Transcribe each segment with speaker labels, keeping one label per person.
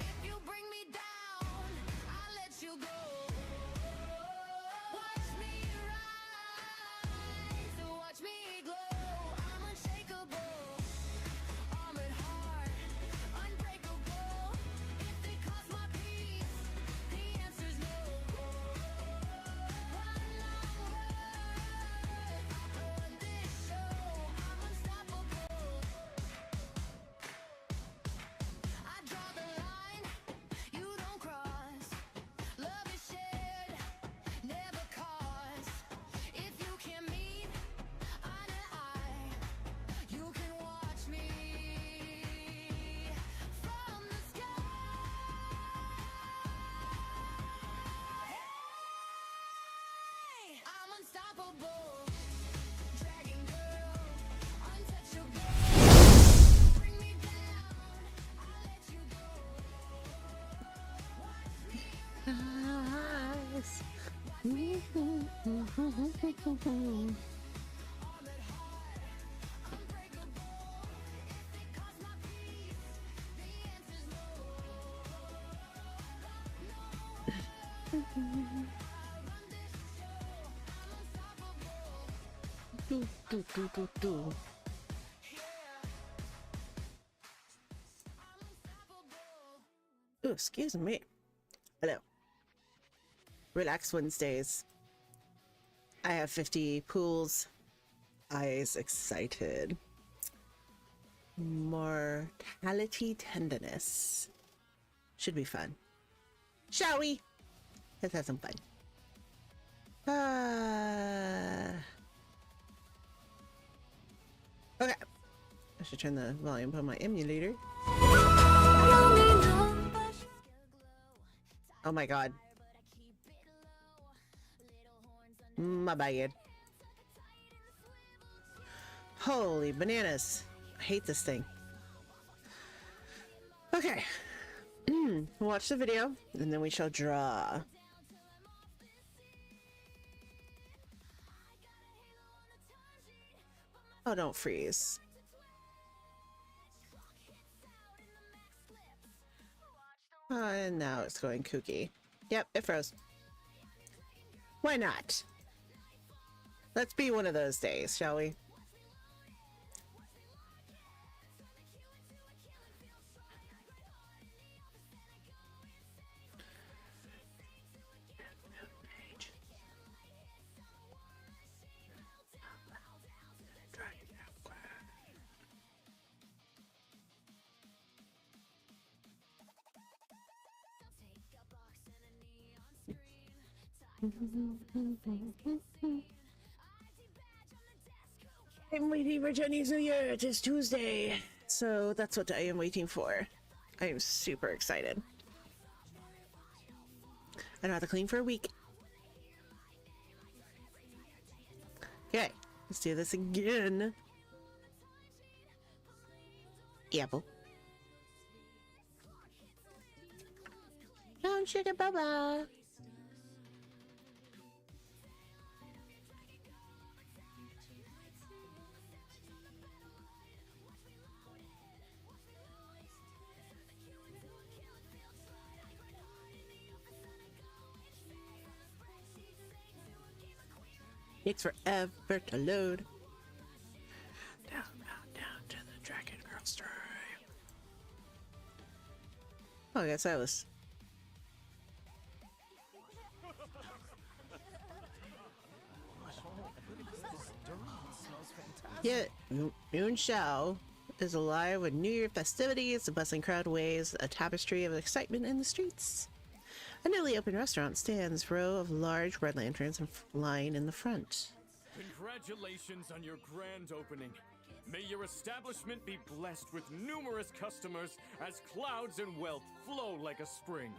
Speaker 1: If you bring me down, I'll let you go. Watch me rise, watch me glow. I'm unshakable, armored heart, unbreakable. If they cost my peace, the answer's no. One long word, I'll run this show. I'm unstoppable. I draw the line, you don't cross. Love is shared, never cost. If you can meet eye to eye, you can watch me from the sky. Hey, I'm unstoppable, dragon girl, untouchable. Bring me down, I'll let you go.
Speaker 2: Ooh, excuse me. Hello. Relax Wednesdays. I have 50 pools. Eyes excited. Mortality, Tenderness. Should be fun. Shall we? Let's have some fun. Okay. I should turn the volume on my emulator. Oh my god. My bad. Holy bananas. I hate this thing. Okay. Watch the video and then we shall draw. Oh, don't freeze. And now it's going kooky. Yep, it froze. Why not? Let's be one of those days, shall we? I'm waiting for Chinese New Year. It is Tuesday. So that's what I am waiting for. I am super excited. I don't have to clean for a week. Okay, let's do this again. Apple. Brown sugar baba. Takes forever to load. Down, down, down to the Dragon Girl story. Oh, I got Silas. Yet, Moon Xiao is alive with New Year festivities, a bustling crowd waves a tapestry of excitement in the streets. A newly opened restaurant stands row of large red lanterns lying in the front.
Speaker 3: Congratulations on your grand opening. May your establishment be blessed with numerous customers as clouds and wealth flow like a spring.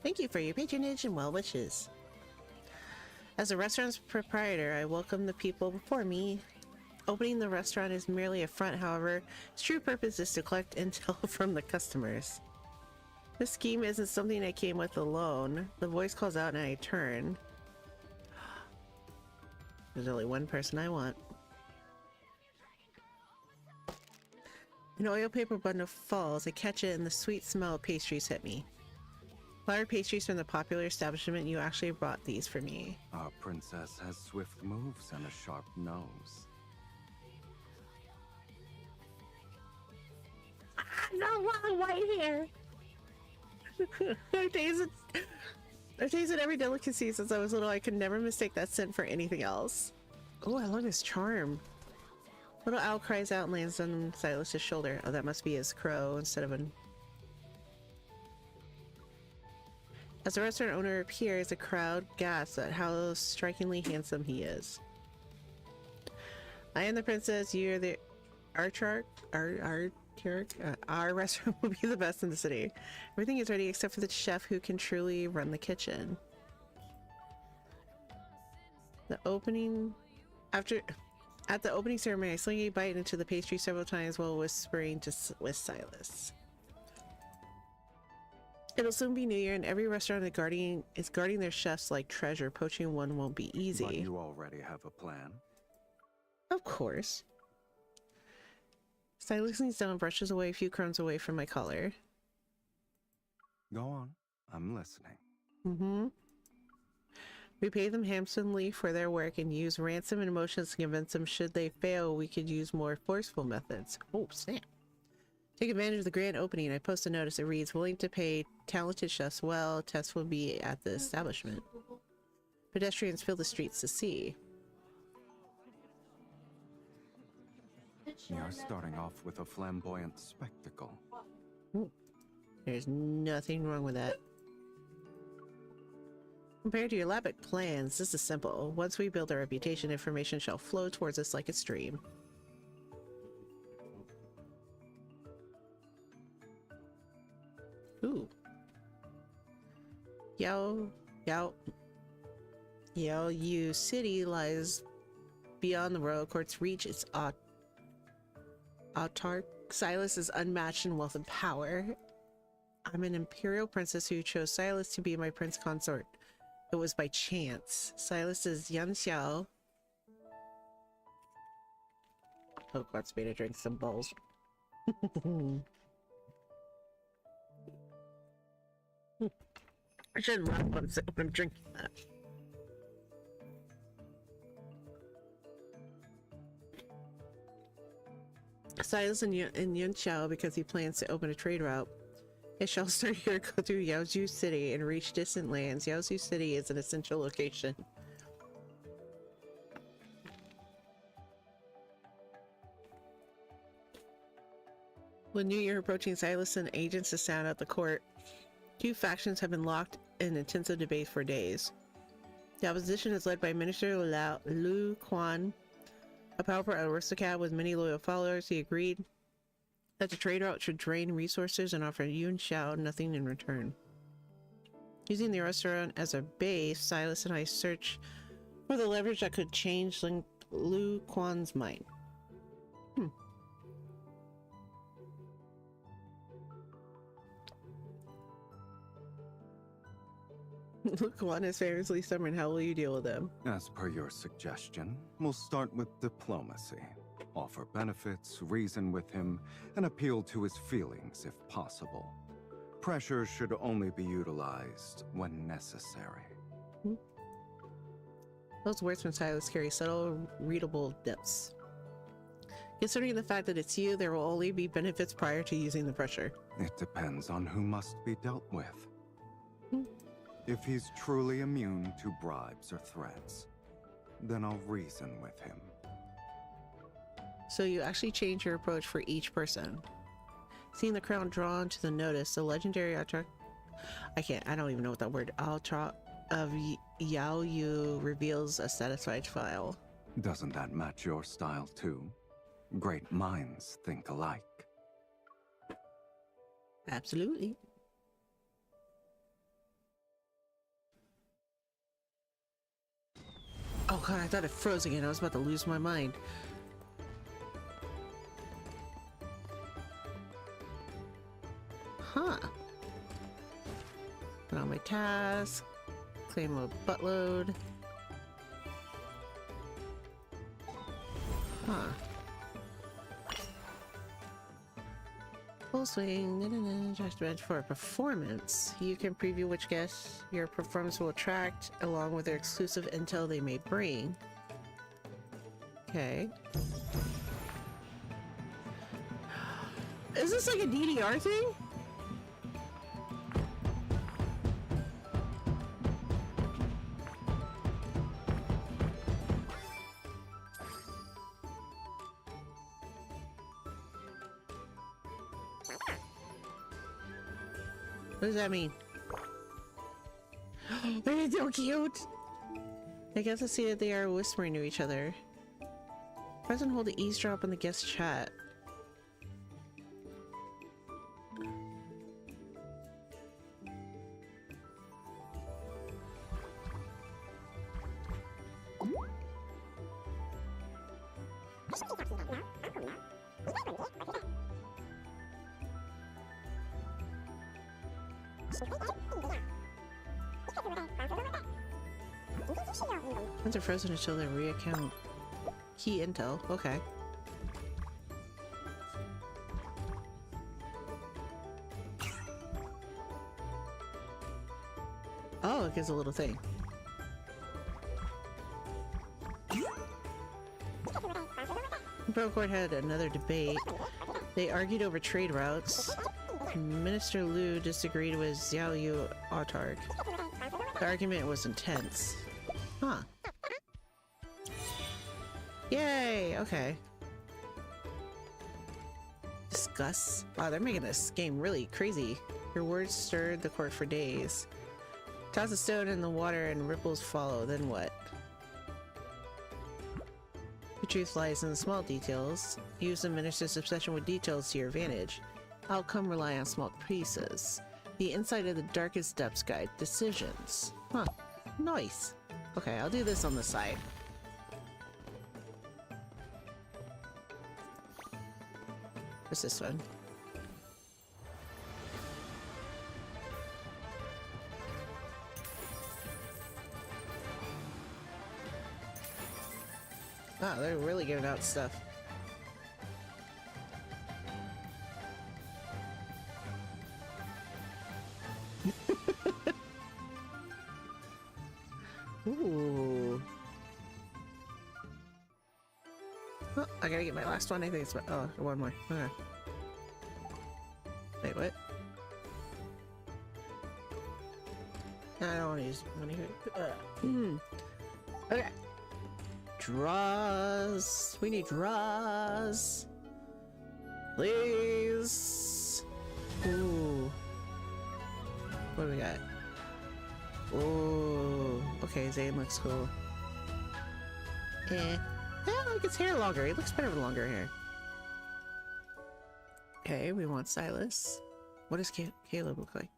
Speaker 2: Thank you for your patronage and well wishes. As the restaurant's proprietor, I welcome the people before me. Opening the restaurant is merely a front, however, its true purpose is to collect intel from the customers. This scheme isn't something I came with alone. The voice calls out and I turn. There's only one person I want. An oil paper bundle falls. I catch it and the sweet smell of pastries hit me. Flower pastries from the popular establishment. You actually brought these for me.
Speaker 4: Our princess has swift moves and a sharp nose.
Speaker 2: No long white hair. I've tasted every delicacy since I was little. I could never mistake that scent for anything else. Oh, I love his charm. Little owl cries out and lands on Silas's shoulder. Oh, that must be his crow instead of an... As the restaurant owner appears, a crowd gasps at how strikingly handsome he is. I am the princess, you are the archarch. Our restaurant will be the best in the city. Everything is ready except for the chef who can truly run the kitchen. At the opening ceremony, I sling a bite into the pastry several times while whispering with Silas. It'll soon be New Year, and every restaurant is guarding their chefs like treasure. Poaching one won't be easy.
Speaker 4: But you already have a plan?
Speaker 2: Of course. Silas leans down and brushes away a few crumbs away from my collar.
Speaker 4: Go on. I'm listening.
Speaker 2: Mm-hmm. We pay them handsomely for their work and use ransom and emotions to convince them should they fail, we could use more forceful methods. Oh, snap. Take advantage of the grand opening. I post a notice. It reads, willing to pay talented chefs well. Tests will be at the establishment. Pedestrians fill the streets to see.
Speaker 4: You're starting off with a flamboyant spectacle.
Speaker 2: Ooh. There's nothing wrong with that. Compared to your elaborate plans, this is simple. Once we build a reputation, information shall flow towards us like a stream. Ooh. Yao Yu City lies beyond the royal court's reach. Its autarch Silas is unmatched in wealth and power. I'm an imperial princess who chose Silas to be my prince consort. It was by chance. Silas is Yan Xiao. Oh, wants me to drink some bowls. I shouldn't laugh when I'm drinking that. Silas and Yun Xiao because he plans to open a trade route. It shall start here, go through Yaozu City and reach distant lands. Yaozu City is an essential location. With New Year approaching, Silas and agents to sound out the court. Two factions have been locked in intensive debate for days. The opposition is led by Minister Lu Quan, a powerful aristocrat with many loyal followers. He agreed that the trade route should drain resources and offer Yun Xiao nothing in return. Using the restaurant as a base, Silas and I search for the leverage that could change Lu Quan's mind. Lu Quan is famously stubborn. How will you deal with him?
Speaker 4: As per your suggestion, we'll start with diplomacy. Offer benefits, reason with him, and appeal to his feelings if possible. Pressure should only be utilized when necessary.
Speaker 2: Those words from Silas carry subtle, readable depths. Considering the fact that it's you, there will only be benefits prior to using the pressure.
Speaker 4: It depends on who must be dealt with.
Speaker 2: Hmm.
Speaker 4: If he's truly immune to bribes or threats, then I'll reason with him.
Speaker 2: So you actually change your approach for each person. Seeing the crown drawn to the notice, the legendary I don't even know what that word, Ultra of Yao Yu reveals a satisfied file.
Speaker 4: Doesn't that match your style too? Great minds think alike.
Speaker 2: Absolutely. Oh god, I thought it froze again. I was about to lose my mind. Huh. Put on my task. Claim a buttload. Huh. Full swing, judgment for a performance. You can preview which guests your performance will attract, along with their exclusive intel they may bring. Okay. Is this like a DDR thing? What does that mean? They're so cute! I guess I see that they are whispering to each other. Press and hold to eavesdrop on the guest chat. Ones are frozen until they reaccount. Key intel, okay. Oh, it gives a little thing. Court had another debate. They argued over trade routes. Minister Liu disagreed with Xiao Yu Autarch. The argument was intense. Huh. Yay! Okay. Discuss. Wow, they're making this game really crazy. Your words stirred the court for days. Toss a stone in the water and ripples follow, then what? The truth lies in the small details. Use the minister's obsession with details to your advantage. Outcome rely on small pieces. The insight of the darkest depths guide decisions. Huh. Nice. Okay, I'll do this on the side. What's this one? Wow, they're really giving out stuff. Ooh. Oh, I gotta get my last one. I think it's oh, one more. Okay. Wait, what? I don't want to use money here. Okay. Draws. We need draws. Please. Ooh. What do we got? Ooh. Okay, Zane looks cool. Eh. I like his hair longer. He looks better with longer hair. Okay, we want Silas. What does Caleb look like?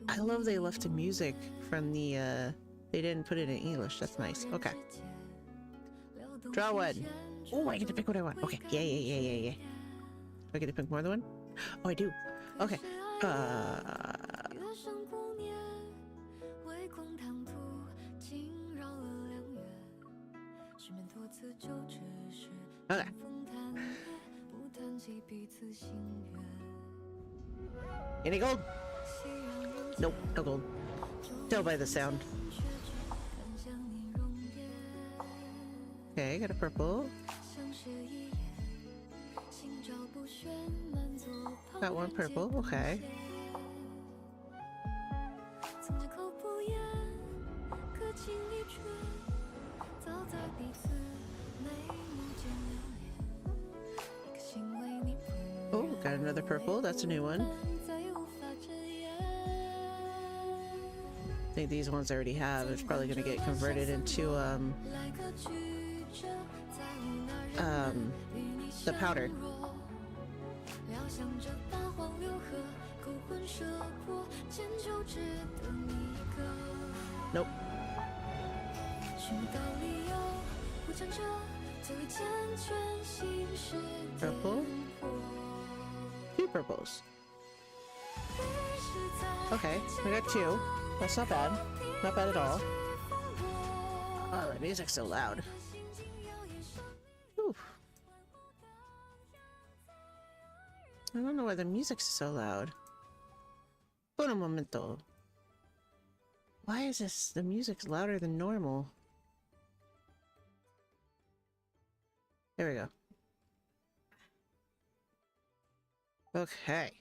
Speaker 2: I love they left the music from the, they didn't put it in English. That's nice. Okay. Draw one. Oh, I get to pick what I want. Okay. Yeah. Do I get to pick more than one? Oh, I do. Okay. Okay. Any gold? Nope, no gold. Tell by the sound. Okay, got a purple. Got one purple, okay. Oh, got another purple. That's a new one. I think these ones I already have. It's probably going to get converted into the powder. Nope. Purple. 2 purples. Okay, I got 2. That's not bad. Not bad at all. Oh, the music's so loud. Whew. I don't know why the music's so loud. Un momento. Why is this? The music's louder than normal. There we go. Okay.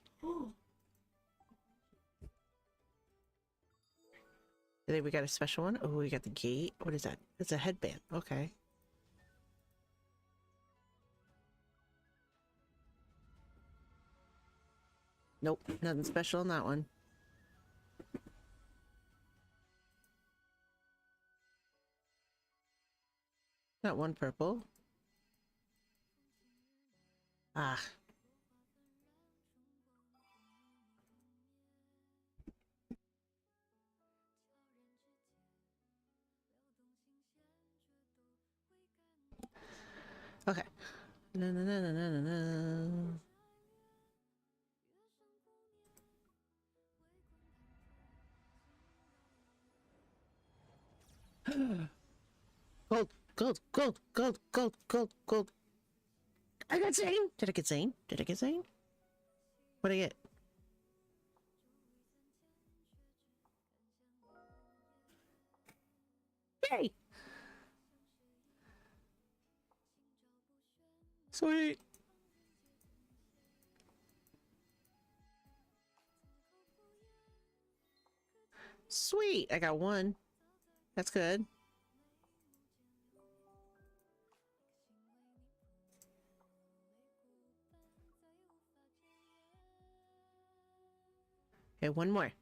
Speaker 2: I think we got a special one. Oh, we got the gate. What is that? It's a headband. Okay. Nope, nothing special on that one. Got one purple. Ah. Okay. Na na na na na na na. Gold, gold, gold, gold, gold, gold, gold. I got Zane. Did I get Zane? Did I get Zane? What did I get? Yay! Sweet. Sweet. I got 1. That's good. Okay, 1 more.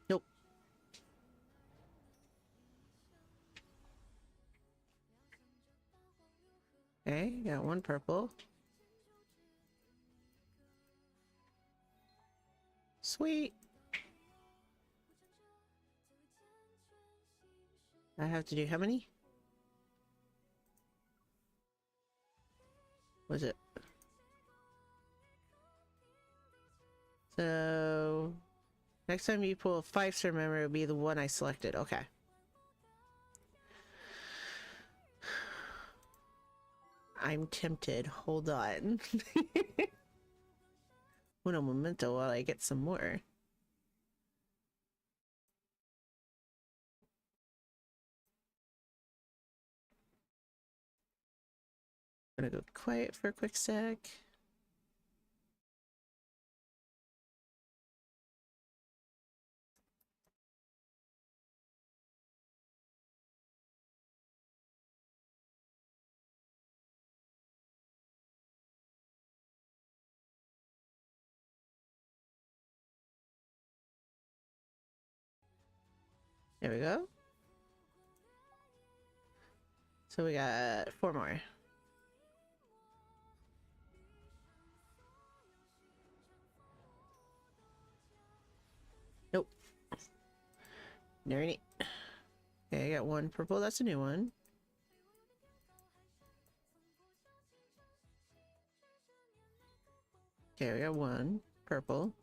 Speaker 2: Nope. Okay, got 1 purple. Sweet. I have to do how many? Was it? So next time you pull a 5-star member, it'll be the one I selected. Okay. I'm tempted. Hold on. Un momento while I get some more. I'm gonna go quiet for a quick sec. There we go. So we got 4 more. Nope. Nerdy. Okay, I got 1 purple. That's a new one. Okay, we got 1 purple.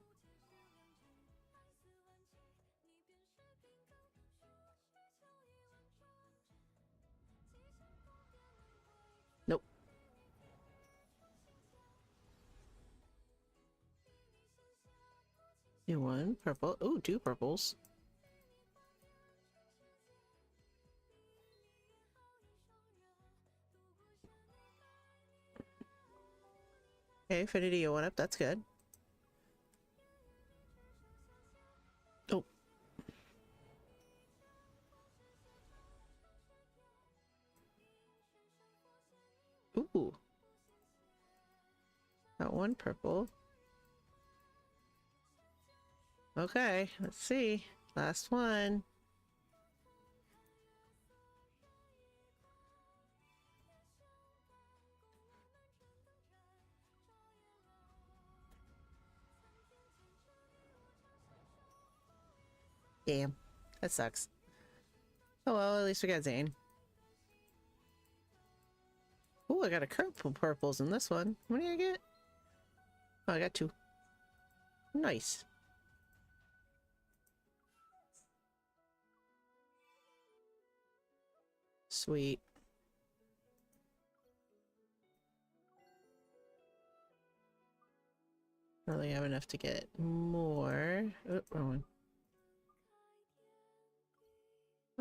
Speaker 2: Nope. New one, purple. Ooh, two purples. Okay, Affinity, you went up. That's good. Oh. Ooh. Got one purple. Okay, let's see. Last one. Damn. That sucks. Oh well, at least we got Zane. Ooh, I got a couple purples in this one. What did I get? Oh, I got two. Nice. Sweet. Probably have enough to get more. Oh, wrong one.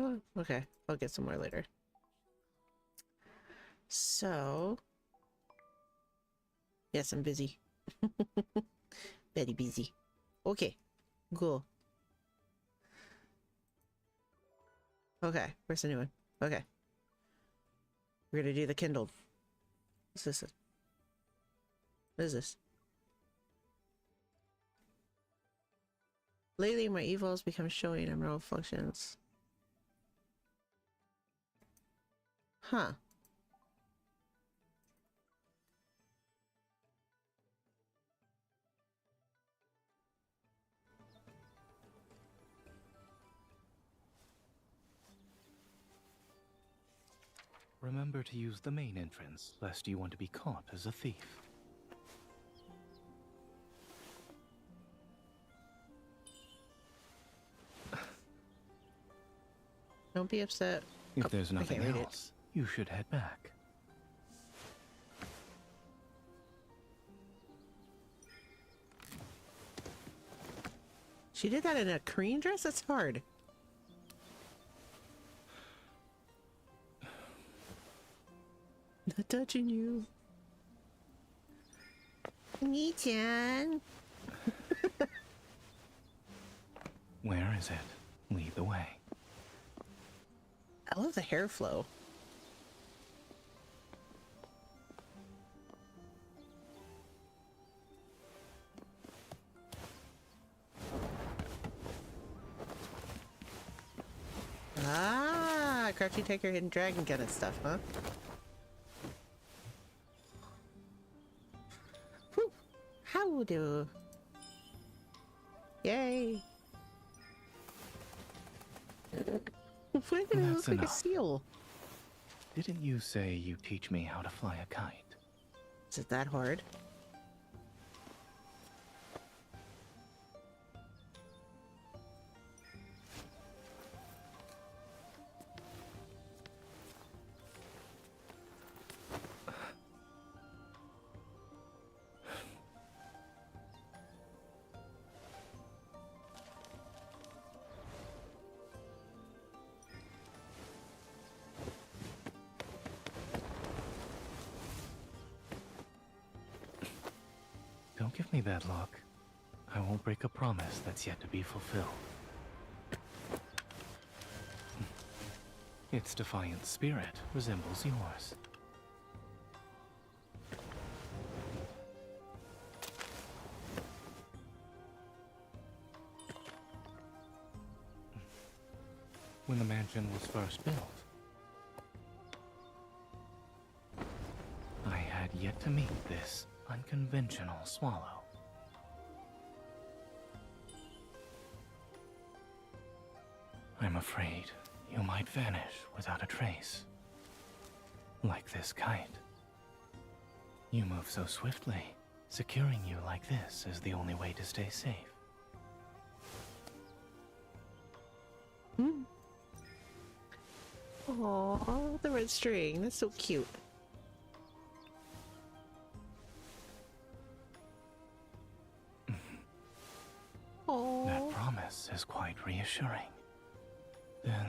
Speaker 2: Oh, okay. I'll get some more later. So, yes, I'm busy. Very busy. Okay, cool. Okay, where's the new one? Okay. We're gonna do the kindled. What's this? What is this? Lately, my evil has become showing emerald functions. Huh.
Speaker 5: Remember to use the main entrance, lest you want to be caught as a thief.
Speaker 2: Don't be upset.
Speaker 5: If there's nothing
Speaker 2: read it.
Speaker 5: else, you should head back.
Speaker 2: She did that in a Korean dress? That's hard. Not touching you. Nii-chan.
Speaker 5: Where is it? Lead the way.
Speaker 2: I love the hair flow. Ah, crouching tiger, hidden dragon gun and stuff, huh? Whew. How do? Yay! Why did it
Speaker 5: That's
Speaker 2: look like a
Speaker 5: enough.
Speaker 2: seal?
Speaker 5: Didn't you say you teach me how to fly a kite?
Speaker 2: Is it that hard?
Speaker 5: Don't give me that look. I won't break a promise that's yet to be fulfilled. Its defiant spirit resembles yours. When the mansion was first built, I had yet to meet this unconventional swallow. I'm afraid you might vanish without a trace. Like this kite. You move so swiftly, securing you like this is the only way to stay safe.
Speaker 2: Hmm. Aww, the red string. That's so cute. Aww.
Speaker 5: is quite reassuring. Then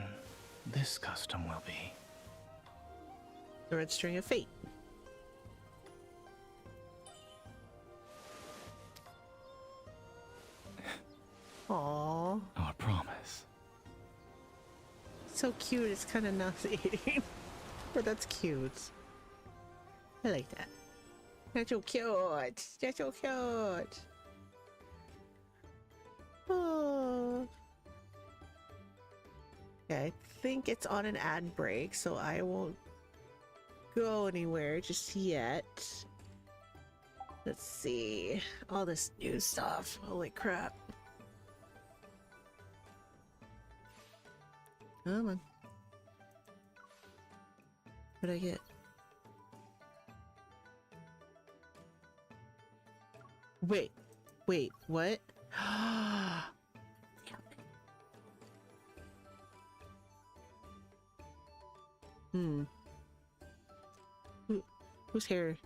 Speaker 5: this custom will be.
Speaker 2: The red string of fate. Aww.
Speaker 5: Our promise.
Speaker 2: So cute, it's kind of nauseating. But that's cute. I like that. That's so cute. That's so cute. Oh. Okay, I think it's on an ad break, so I won't go anywhere just yet. Let's see. All this new stuff. Holy crap. Come on. What'd I get? Wait. Wait, what? Who's here?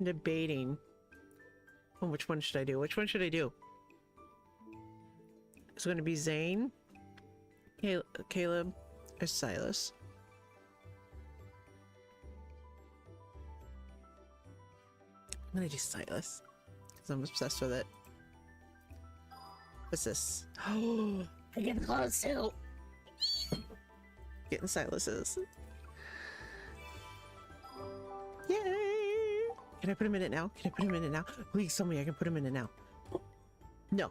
Speaker 2: Debating. Oh, which one should I do? Which one should I do? It's going to be Zane, Caleb, or Silas. I'm going to do Silas because I'm obsessed with it. What's this? Oh, I get close too. Getting Silas's. Yay! Can I put him in it now? Can I put him in it now? Please tell me I can put him in it now. No.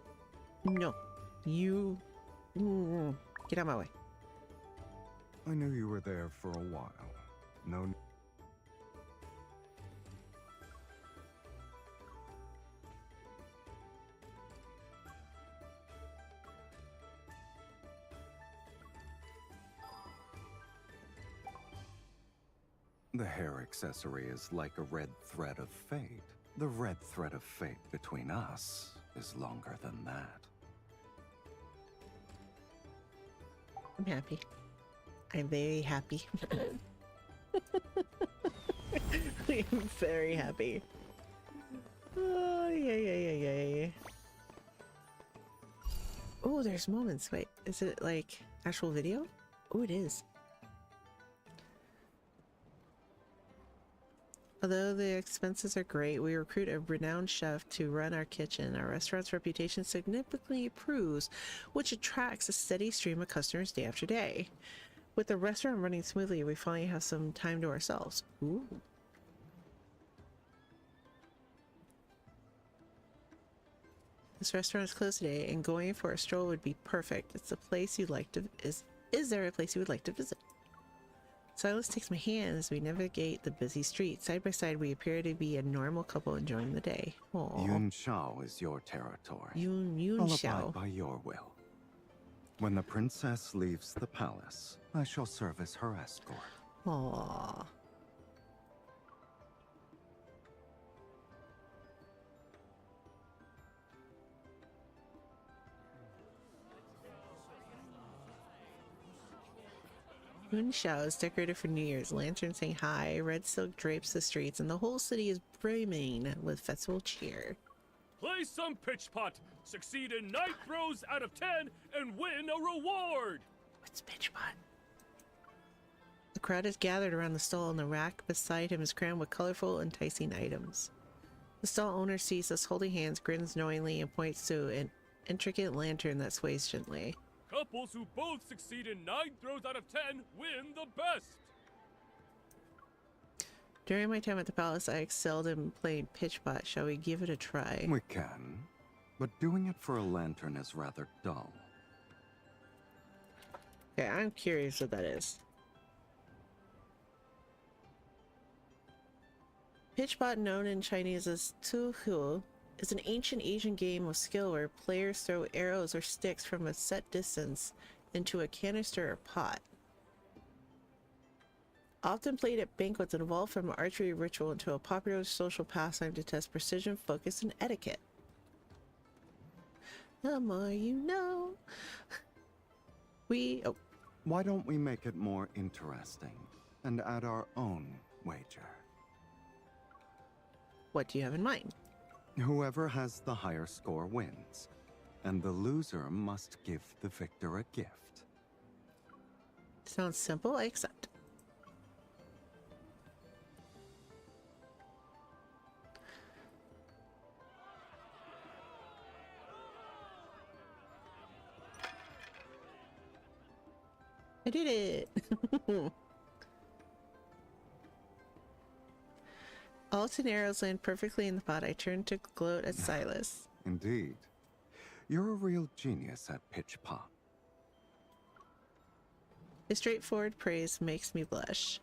Speaker 2: No. You... Get out of my way.
Speaker 4: I knew you were there for a while. No. The hair accessory is like a red thread of fate. The red thread of fate between us is longer than that.
Speaker 2: I'm happy. I'm very happy. I'm very happy. Oh, yay. Oh, there's moments. Wait, is it like actual video? Oh, it is. Although the expenses are great, we recruit a renowned chef to run our kitchen. Our restaurant's reputation significantly improves, which attracts a steady stream of customers day after day. With the restaurant running smoothly, we finally have some time to ourselves. Ooh. This restaurant is closed today, and going for a stroll would be perfect. It's a place you'd like to is there a place you would like to visit? Silas takes my hand as we navigate the busy street. Side by side, we appear to be a normal couple enjoying the day. Aww.
Speaker 4: Yun Shao is your territory.
Speaker 2: Yun
Speaker 4: I'll
Speaker 2: Shao.
Speaker 4: abide by your will. When the princess leaves the palace, I shall serve as her escort.
Speaker 2: Aww. Yun Shao is decorated for New Year's. Lanterns hang high, red silk drapes the streets, and the whole city is brimming with festival cheer.
Speaker 3: Play some pitch pot, succeed in 9 throws out of 10, and win a reward!
Speaker 2: What's pitch pot? The crowd is gathered around the stall, and the rack beside him is crammed with colorful, enticing items. The stall owner sees us holding hands, grins knowingly, and points to an intricate lantern that sways gently.
Speaker 3: Couples who both succeed in 9 throws out of 10 win the best!
Speaker 2: During my time at the palace, I excelled in playing pitch pot. Shall we give it a try?
Speaker 4: We can, but doing it for a lantern is rather dull.
Speaker 2: Okay, I'm curious what that is. Pitch pot, known in Chinese as Tu Hu, is an ancient Asian game of skill where players throw arrows or sticks from a set distance into a canister or pot. Often played at banquets and evolved from an archery ritual into a popular social pastime to test precision, focus, and etiquette. The more you know. Oh,
Speaker 4: Why don't we make it more interesting and add our own wager?
Speaker 2: what do you have in mind?
Speaker 4: Whoever has the higher score wins, and the loser must give the victor a gift.
Speaker 2: Sounds simple, I accept. I did it! All 10 arrows land perfectly in the pot. I turn to gloat at Silas.
Speaker 4: Indeed. You're a real genius at pitch pot.
Speaker 2: His straightforward praise makes me blush.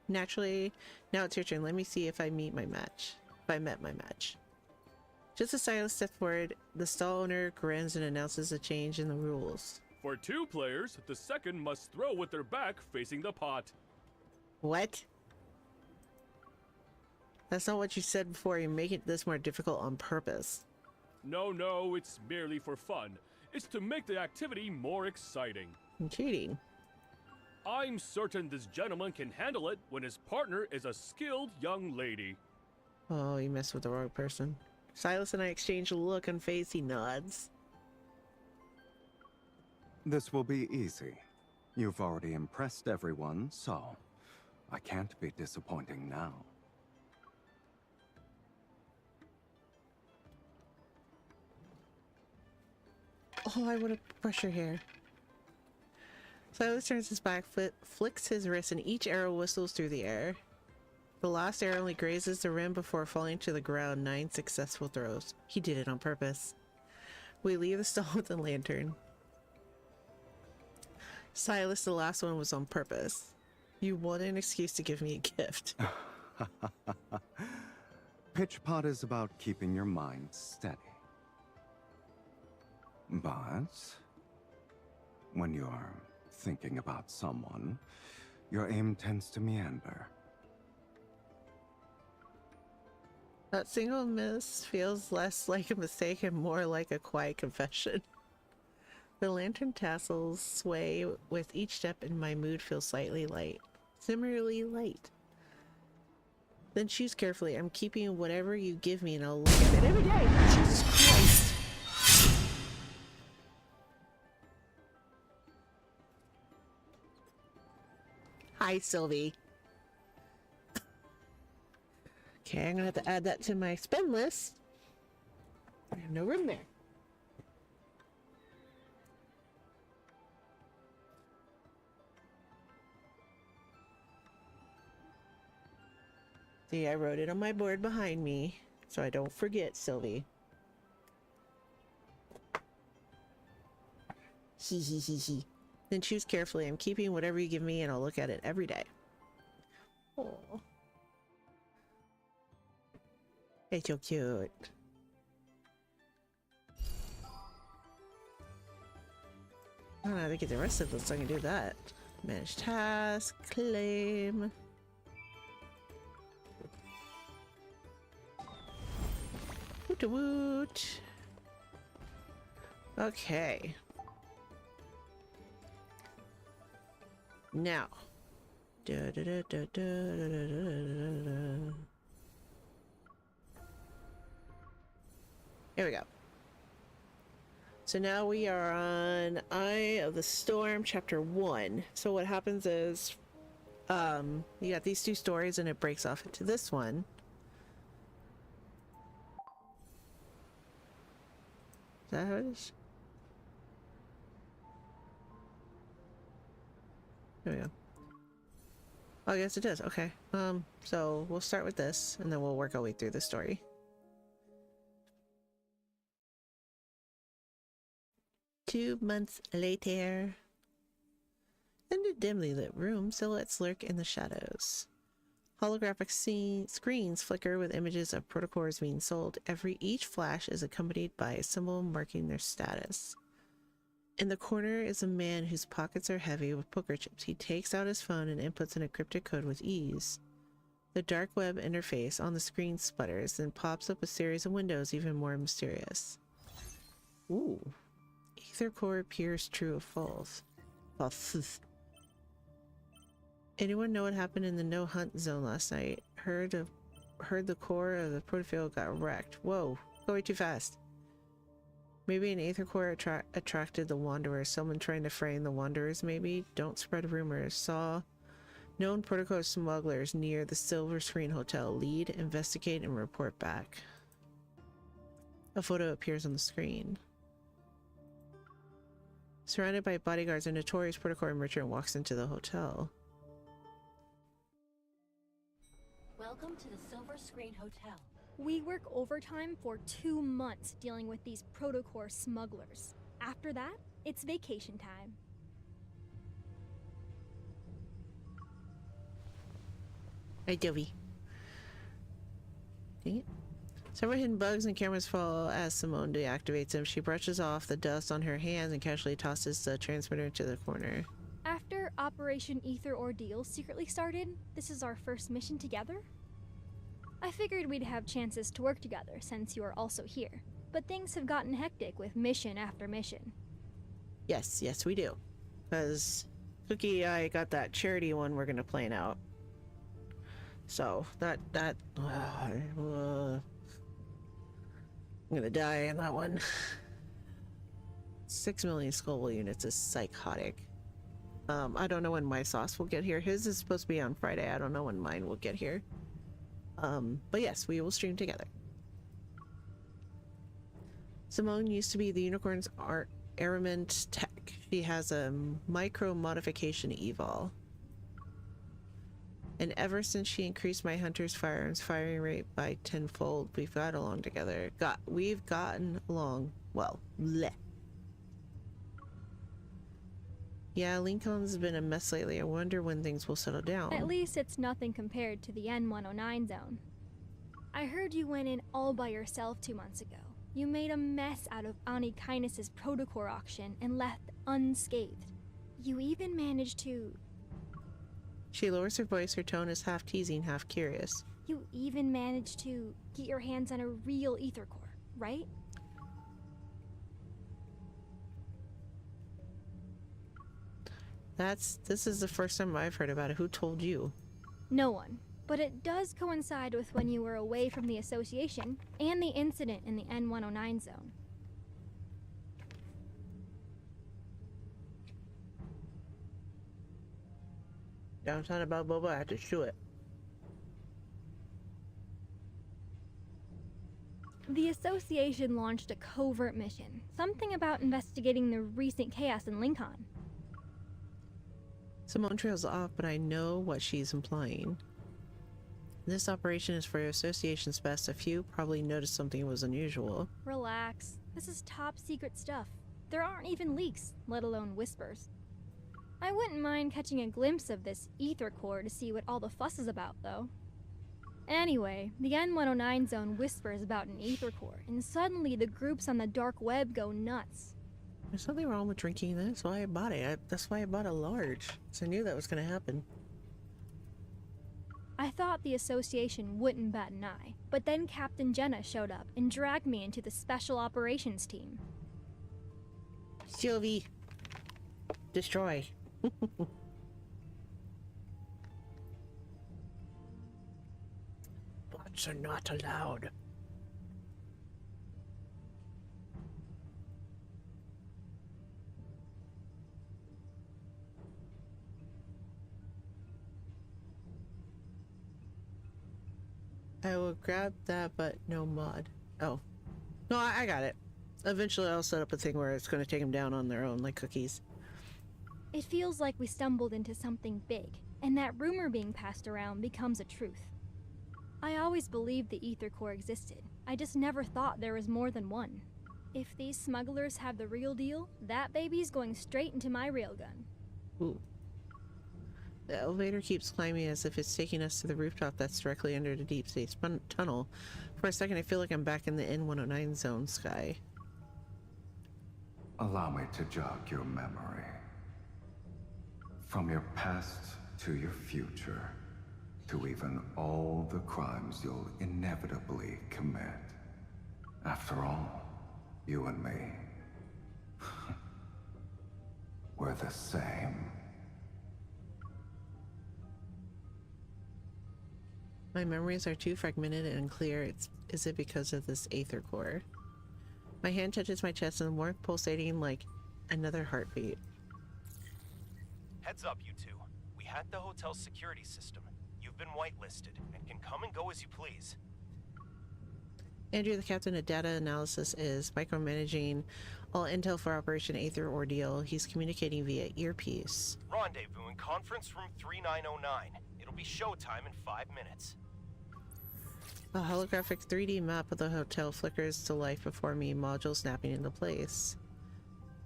Speaker 2: Naturally, now it's your turn. Let me see if I met my match. Just as Silas steps forward, the stall owner grins and announces a change in the rules.
Speaker 3: For 2 players, the second must throw with their back facing the pot.
Speaker 2: What? That's not what you said before. You're making this more difficult on purpose.
Speaker 3: No, it's merely for fun. It's to make the activity more exciting.
Speaker 2: I'm cheating.
Speaker 3: I'm certain this gentleman can handle it when his partner is a skilled young lady.
Speaker 2: Oh, you messed with the wrong person. Silas and I exchange a look on face. He nods.
Speaker 4: This will be easy. You've already impressed everyone, so I can't be disappointing now.
Speaker 2: Oh, I want to brush her hair. Silas turns his back, flicks his wrist, and each arrow whistles through the air. The last arrow only grazes the rim before falling to the ground. 9 successful throws. He did it on purpose. We leave the stall with the lantern. Silas, the last one was on purpose. You wanted an excuse to give me a gift.
Speaker 4: Pitch pot is about keeping your mind steady. But when you're thinking about someone, your aim tends to meander.
Speaker 2: That single miss feels less like a mistake and more like a quiet confession. The lantern tassels sway with each step and my mood feels slightly light. Similarly light. Then choose carefully. I'm keeping whatever you give me and I'll look at it every day. Jesus Christ. Hi, Sylvie. Okay, I'm gonna have to add that to my spend list. I have no room there. See, I wrote it on my board behind me, so I don't forget, Sylvie. Hee hee hee hee. Then choose carefully. I'm keeping whatever you give me and I'll look at it every day. Oh. It's so cute. I don't know how to get the rest of this so I can do that. Manage task, claim. Woot woot. Okay. Now. Da, da, da, da, da, da, da, da, da. Here we go. So now we are on Eye of the Storm, Chapter 1. So what happens is, you got these 2 stories and it breaks off into this one. Is that how it is? There we go. Oh, yes it is. Okay. So we'll start with this and then we'll work our way through the story. Two months later. In a dimly lit room, silhouettes lurk in the shadows. Holographic screens flicker with images of protocors being sold. Each flash is accompanied by a symbol marking their status. In the corner is a man whose pockets are heavy with poker chips. He takes out his phone and inputs an encrypted code with ease. The dark web interface on the screen sputters, then pops up a series of windows even more mysterious. Ooh. Ether core appears true or false. False. Anyone know what happened in the no hunt zone last night? Heard the core of the protofield got wrecked. Whoa, going too fast. Maybe an Aether core attracted the Wanderers. Someone trying to frame the Wanderers, maybe? Don't spread rumors. Saw known protocol smugglers near the Silver Screen Hotel. Lead, investigate, and report back. A photo appears on the screen. Surrounded by bodyguards, a notorious protocol merchant walks into the hotel.
Speaker 6: Welcome to the Silver Screen Hotel.
Speaker 7: We work overtime for 2 months dealing with these protocore smugglers. After that, it's vacation time.
Speaker 2: Hi, Dovey. Dang it. Several hidden bugs and cameras fall as Simone deactivates them. She brushes off the dust on her hands and casually tosses the transmitter into the corner.
Speaker 7: After Operation Ether Ordeal secretly started, this is our first mission together? I figured we'd have chances to work together since you are also here, but things have gotten hectic with mission after mission.
Speaker 2: Yes, we do. Because Cookie, I got that charity one we're gonna plan out. So I'm gonna die in that one. 6 million Scoville units is psychotic. I don't know when my sauce will get here. His is supposed to be on Friday. I don't know when mine will get here. But yes, we will stream together. Simone used to be the unicorn's armament tech. She has a micro modification evol. And ever since she increased my hunter's firearms firing rate by 10-fold, we've got along together. We've gotten along well. Bleh. Yeah, Lincoln's been a mess lately. I wonder when things will settle down.
Speaker 7: At least it's nothing compared to the N109 zone. I heard you went in all by yourself 2 months ago. You made a mess out of Ani Kindness's protocore auction and left unscathed. You even managed to...
Speaker 2: She lowers her voice. Her tone is half teasing, half curious.
Speaker 7: You even managed to get your hands on a real Ether core, right?
Speaker 2: This is the first time I've heard about it. Who told you?
Speaker 7: No one. But it does coincide with when you were away from the association and the incident in the N109 zone.
Speaker 2: Downtown about Boba, I had to shoot it.
Speaker 7: The association launched a covert mission. Something about investigating the recent chaos in Lincoln.
Speaker 2: Simone trails off, but I know what she's implying. This operation is for your association's best. A few probably noticed something was unusual.
Speaker 7: Relax. This is top secret stuff. There aren't even leaks, let alone whispers. I wouldn't mind catching a glimpse of this Ether core to see what all the fuss is about, though. Anyway, the N109 zone whispers about an Ether core, and suddenly the groups on the dark web go nuts.
Speaker 2: There's nothing wrong with drinking that. That's why I bought it. That's why I bought a large. So I knew that was going to happen.
Speaker 7: I thought the association wouldn't bat an eye, but then Captain Jenna showed up and dragged me into the special operations team.
Speaker 2: Sylvie! Destroy. Bots are not allowed. I will grab that, but no mod. Oh. No, I got it. Eventually I'll set up a thing where it's going to take them down on their own, like cookies.
Speaker 7: It feels like we stumbled into something big, and that rumor being passed around becomes a truth. I always believed the Ether core existed. I just never thought there was more than one. If these smugglers have the real deal, that baby's going straight into my railgun.
Speaker 2: Ooh. The elevator keeps climbing as if it's taking us to the rooftop that's directly under the deep space tunnel. For a second, I feel like I'm back in the N109 zone sky.
Speaker 4: Allow me to jog your memory. From your past to your future, to even all the crimes you'll inevitably commit. After all, you and me, we're the same.
Speaker 2: My memories are too fragmented and unclear. Is it because of this aether core? My hand touches my chest and the warmth pulsating like another heartbeat.
Speaker 8: Heads up, you two. We hacked the hotel's security system. You've been whitelisted and can come and go as you please.
Speaker 2: Andrew, the captain of data analysis, is micromanaging all intel for Operation Aether Ordeal. He's communicating via earpiece.
Speaker 8: Rendezvous in conference room 3909. It'll be showtime in 5 minutes.
Speaker 2: A holographic 3D map of the hotel flickers to life before me, module snapping into place.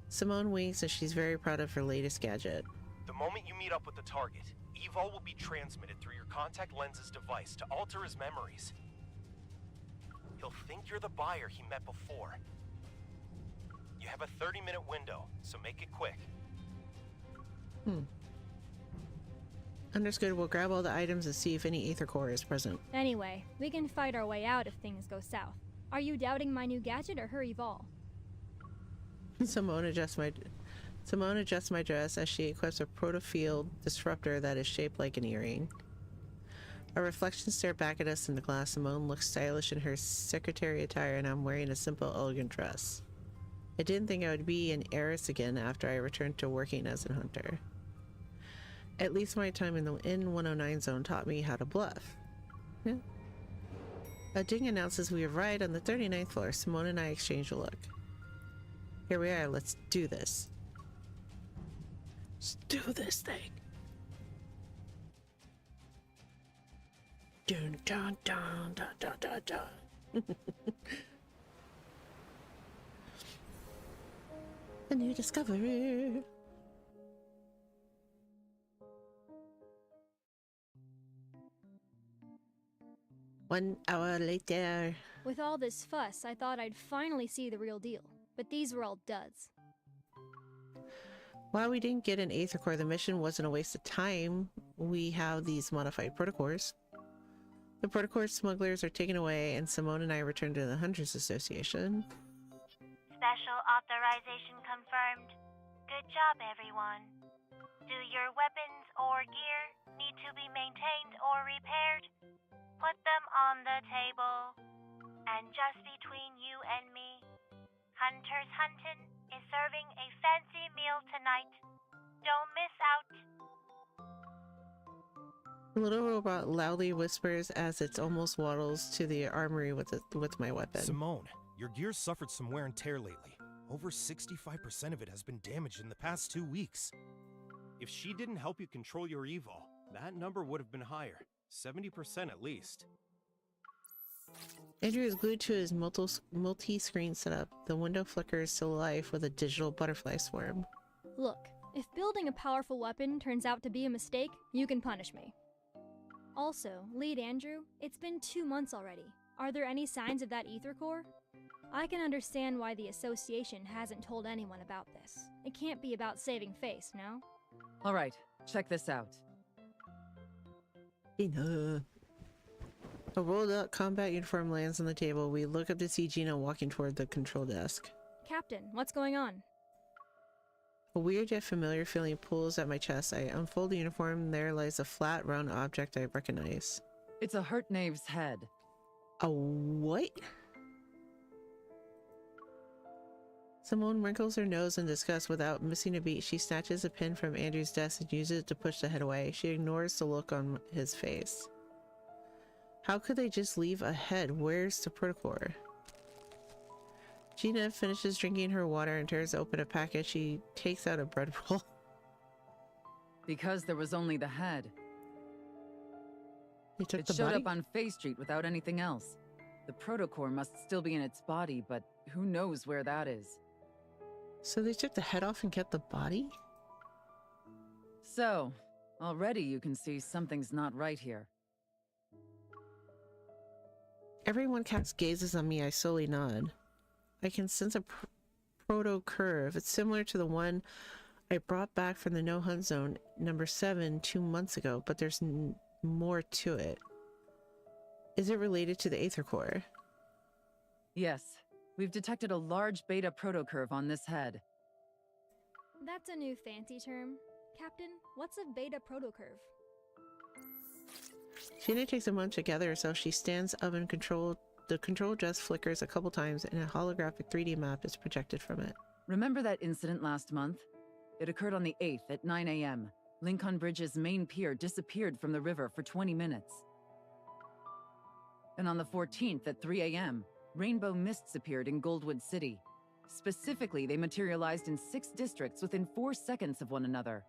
Speaker 2: Simone winks and she's very proud of her latest gadget.
Speaker 8: The moment you meet up with the target, Evol will be transmitted through your contact lens's device to alter his memories. He'll think you're the buyer he met before. You have a 30-minute window, so make it quick.
Speaker 2: Understood. We'll grab all the items and see if any aether core is present.
Speaker 7: Anyway, we can fight our way out if things go south. Are you doubting my new gadget or her Evol?
Speaker 2: Simone adjusts my dress as she equips a protofield disruptor that is shaped like an earring. Our reflections stare back at us in the glass. Simone looks stylish in her secretary attire and I'm wearing a simple, elegant dress. I didn't think I would be an heiress again after I returned to working as a hunter. At least my time in the N109 zone taught me how to bluff. Yeah. A ding announces we arrived on the 39th floor. Simone and I exchange a look. Here we are, let's do this. Let's do this thing. Dun dun dun dun dun dun dun. A new discovery. One hour later.
Speaker 7: With all this fuss, I thought I'd finally see the real deal. But these were all duds.
Speaker 2: While we didn't get an aether core, the mission wasn't a waste of time. We have these modified protocores. The protocore smugglers are taken away, and Simone and I return to the Hunters Association.
Speaker 9: Special authorization confirmed. Good job, everyone. Do your weapons or gear need to be maintained or repaired? Put them on the table. And just between you and me, Hunters Huntin' is serving a fancy meal tonight. Don't miss out.
Speaker 2: The little robot loudly whispers as it almost waddles to the armory with my weapon.
Speaker 8: Simone, your gear's suffered some wear and tear lately. Over 65% of it has been damaged in the past 2 weeks. If she didn't help you control your Evol, that number would have been higher. 70% at least.
Speaker 2: Andrew is glued to his multi-screen setup. The window flickers to life with a digital butterfly swarm.
Speaker 7: Look, if building a powerful weapon turns out to be a mistake, you can punish me. Also, Lead Andrew, it's been 2 months already. Are there any signs of that aether core? I can understand why the association hasn't told anyone about this. It can't be about saving face, no?
Speaker 10: Alright, check this out.
Speaker 2: A rolled-up combat uniform lands on the table. We look up to see Gina walking toward the control desk.
Speaker 7: Captain, what's going on?
Speaker 2: A weird yet familiar feeling pulls at my chest. I unfold the uniform. There lies a flat, round object I recognize.
Speaker 10: It's a hurt knave's head.
Speaker 2: A what? Simone wrinkles her nose in disgust. Without missing a beat, she snatches a pin from Andrew's desk and uses it to push the head away. She ignores the look on his face. How could they just leave a head? Where's the protocore? Gina finishes drinking her water and tears open a package. She takes out a bread roll.
Speaker 10: Because there was only the head.
Speaker 2: They took
Speaker 10: It
Speaker 2: the
Speaker 10: showed
Speaker 2: body?
Speaker 10: up on Face Street without anything else. The protocore must still be in its body, but who knows where that is.
Speaker 2: So they took the head off and kept the body?
Speaker 10: So, already you can see something's not right here.
Speaker 2: Everyone casts gazes on me. I slowly nod. I can sense a proto curve. It's similar to the one I brought back from the no hunt zone number 7 2 months ago, but there's more to it. Is it related to the Aether Core?
Speaker 10: Yes. We've detected a large beta protocurve on this head.
Speaker 7: That's a new fancy term. Captain, what's a beta protocurve?
Speaker 2: Gina takes a moment to gather herself. She stands up and the control just flickers a couple times and a holographic 3D map is projected from it.
Speaker 10: Remember that incident last month? It occurred on the 8th at 9 a.m. Lincoln Bridge's main pier disappeared from the river for 20 minutes. And on the 14th at 3 a.m., rainbow mists appeared in Goldwood City. Specifically, they materialized in 6 districts within 4 seconds of one another.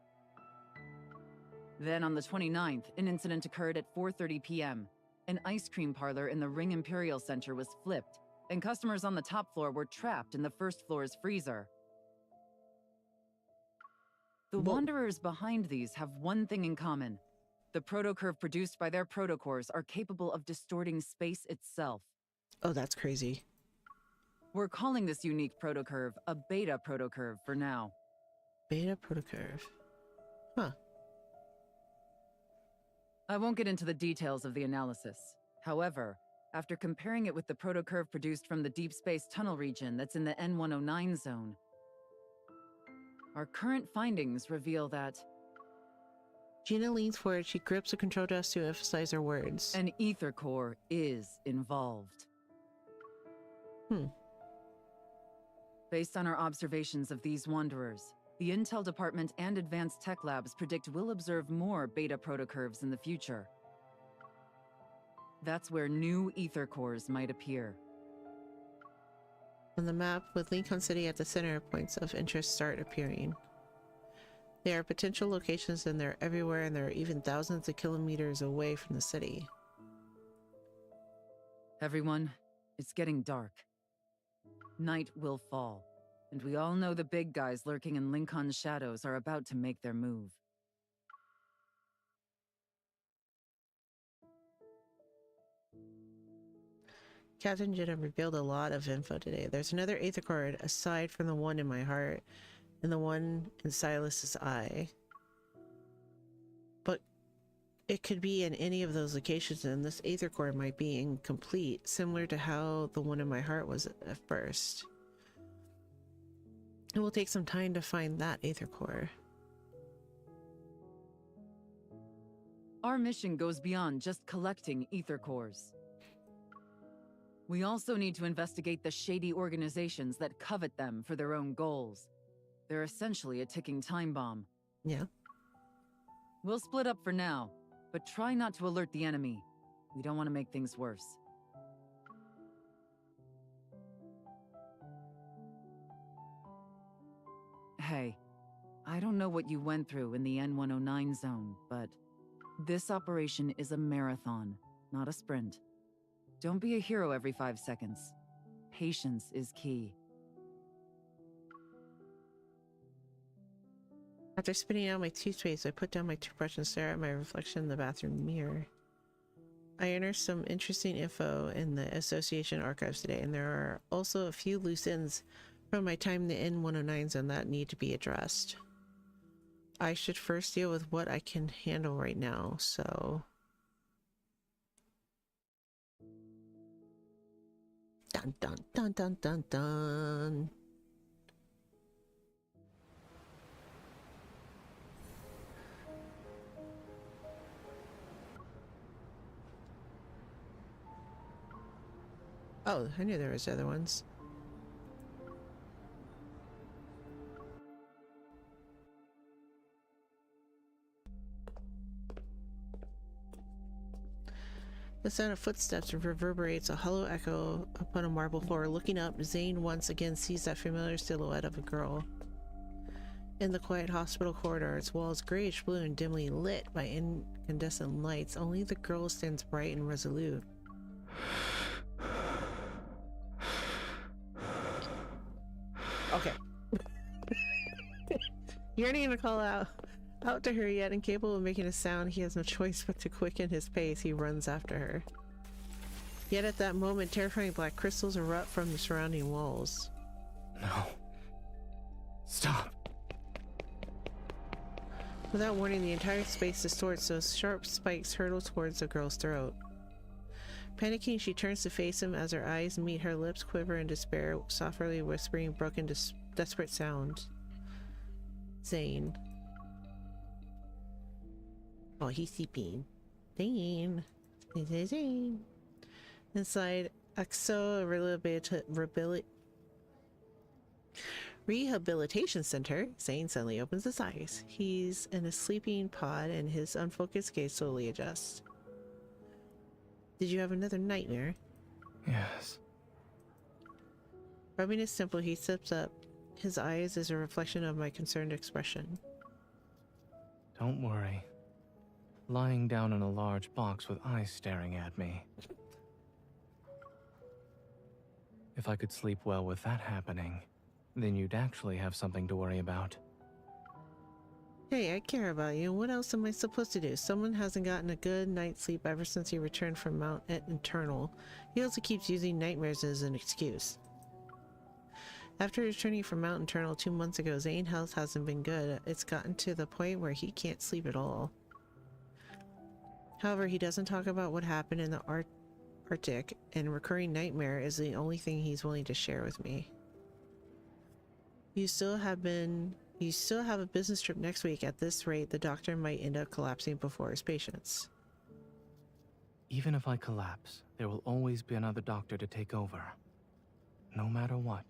Speaker 10: Then on the 29th, an incident occurred at 4:30 p.m. An ice cream parlor in the Ring Imperial Center was flipped, and customers on the top floor were trapped in the first floor's freezer. The Wanderers behind these have one thing in common. The protocurve produced by their protocores are capable of distorting space itself.
Speaker 2: Oh, that's crazy.
Speaker 10: We're calling this unique protocurve a beta protocurve for now.
Speaker 2: Beta protocurve. Huh.
Speaker 10: I won't get into the details of the analysis. However, after comparing it with the protocurve produced from the deep space tunnel region that's in the N109 zone, our current findings reveal that
Speaker 2: Gina leans forward. She grips the control desk to emphasize her words.
Speaker 10: an ether core is involved. Based on our observations of these wanderers, the Intel Department and Advanced Tech Labs predict we'll observe more beta protocurves in the future. That's where new ether cores might appear.
Speaker 2: On the map, with Lincoln City at the center, points of interest start appearing. There are potential locations and they're everywhere, and they're even thousands of kilometers away from the city.
Speaker 10: Everyone, it's getting dark. Night will fall, and we all know the big guys lurking in Lincoln's shadows are about to make their move.
Speaker 2: Captain Jenna revealed a lot of info today. There's another Aether Core aside from the one in my heart and the one in Silas's eye. But it could be in any of those locations, and this Aether Core might be incomplete, similar to how the one in my heart was at first. It will take some time to find that Aether Core.
Speaker 10: Our mission goes beyond just collecting ether cores. We also need to investigate the shady organizations that covet them for their own goals. They're essentially a ticking time bomb.
Speaker 2: Yeah.
Speaker 10: We'll split up for now, but try not to alert the enemy. We don't want to make things worse. Hey, I don't know what you went through in the N109 zone, but this operation is a marathon, not a sprint. Don't be a hero every 5 seconds. Patience is key.
Speaker 2: After spitting out my toothpaste, I put down my toothbrush and stare at my reflection in the bathroom mirror. I unearthed some interesting info in the Association archives today, and there are also a few loose ends from my time in the N109 zone that need to be addressed. I should first deal with what I can handle right now, so... Dun dun dun dun dun dun. Oh, I knew there was other ones. The sound of footsteps reverberates a hollow echo upon a marble floor. Looking up, Zane once again sees that familiar silhouette of a girl. In the quiet hospital corridor, its walls grayish blue and dimly lit by incandescent lights, only the girl stands bright and resolute. Okay. You aren't gonna call out to her yet. Incapable of making a sound, he has no choice but to quicken his pace. He runs after her. Yet at that moment, terrifying black crystals erupt from the surrounding walls.
Speaker 5: No. Stop!
Speaker 2: Without warning, the entire space distorts so sharp spikes hurtle towards the girl's throat. Panicking, she turns to face him as her eyes meet, her lips quiver in despair, softly whispering broken, desperate sounds. Zane. Oh, he's sleeping. Zane. Zane. Inside Axo Rehabilitation Center, Zane suddenly opens his eyes. He's in a sleeping pod and his unfocused gaze slowly adjusts. Did you have another nightmare?
Speaker 5: Yes.
Speaker 2: Rubbing his temple, he sips up. His eyes is a reflection of my concerned expression.
Speaker 5: Don't worry. Lying down in a large box with eyes staring at me. If I could sleep well with that happening, then you'd actually have something to worry about.
Speaker 2: Hey, I care about you. What else am I supposed to do? Someone hasn't gotten a good night's sleep ever since he returned from Mount Eternal. He also keeps using nightmares as an excuse. After returning from Mount Eternal 2 months ago, Zane's health hasn't been good. It's gotten to the point where he can't sleep at all. However, he doesn't talk about what happened in the Arctic, and recurring nightmare is the only thing he's willing to share with me. You still have a business trip next week. At this rate, the doctor might end up collapsing before his patients.
Speaker 5: Even if I collapse, there will always be another doctor to take over. No matter what.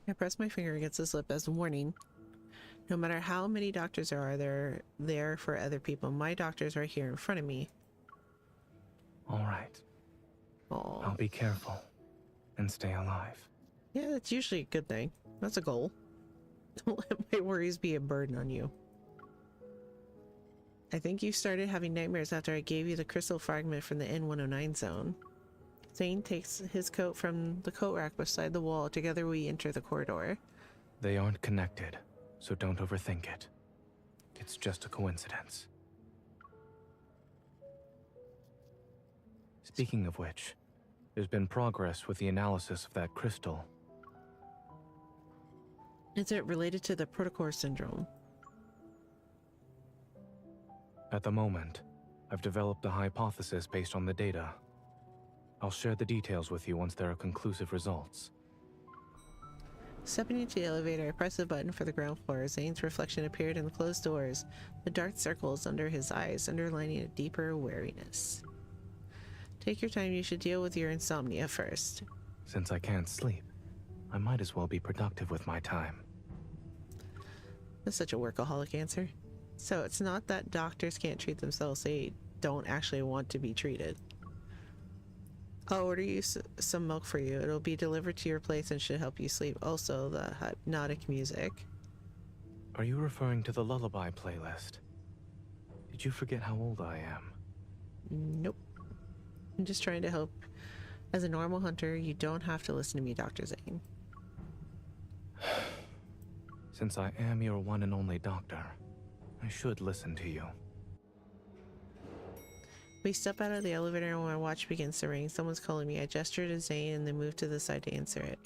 Speaker 2: I press my finger against his lip as a warning. No matter how many doctors they're there for other people. My doctor's right here in front of me.
Speaker 5: All right.
Speaker 2: Aww.
Speaker 5: I'll be careful and stay alive.
Speaker 2: Yeah, that's usually a good thing. That's a goal. Don't let my worries be a burden on you. I think you started having nightmares after I gave you the crystal fragment from the N109 zone. Zane takes his coat from the coat rack beside the wall. Together we enter the corridor.
Speaker 5: They aren't connected, so don't overthink it. It's just a coincidence. Speaking of which, there's been progress with the analysis of that crystal.
Speaker 2: Is it related to the Protocore syndrome?
Speaker 5: At the moment, I've developed a hypothesis based on the data. I'll share the details with you once there are conclusive results.
Speaker 2: Stepping into the elevator, I press the button for the ground floor. Zane's reflection appeared in the closed doors, the dark circles under his eyes, underlining a deeper wariness. Take your time, you should deal with your insomnia first.
Speaker 5: Since I can't sleep, I might as well be productive with my time.
Speaker 2: That's such a workaholic answer. So it's not that doctors can't treat themselves, they don't actually want to be treated. I'll order you some milk for you. It'll be delivered to your place and should help you sleep. Also, the hypnotic music.
Speaker 5: Are you referring to the lullaby playlist? Did you forget how old I am?
Speaker 2: Nope. I'm just trying to help. As a normal hunter, you don't have to listen to me, Dr. Zane.
Speaker 5: Since I am your one and only doctor, I should listen to you.
Speaker 2: We step out of the elevator and my watch begins to ring. Someone's calling me. I gesture to Zane and then move to the side to answer it.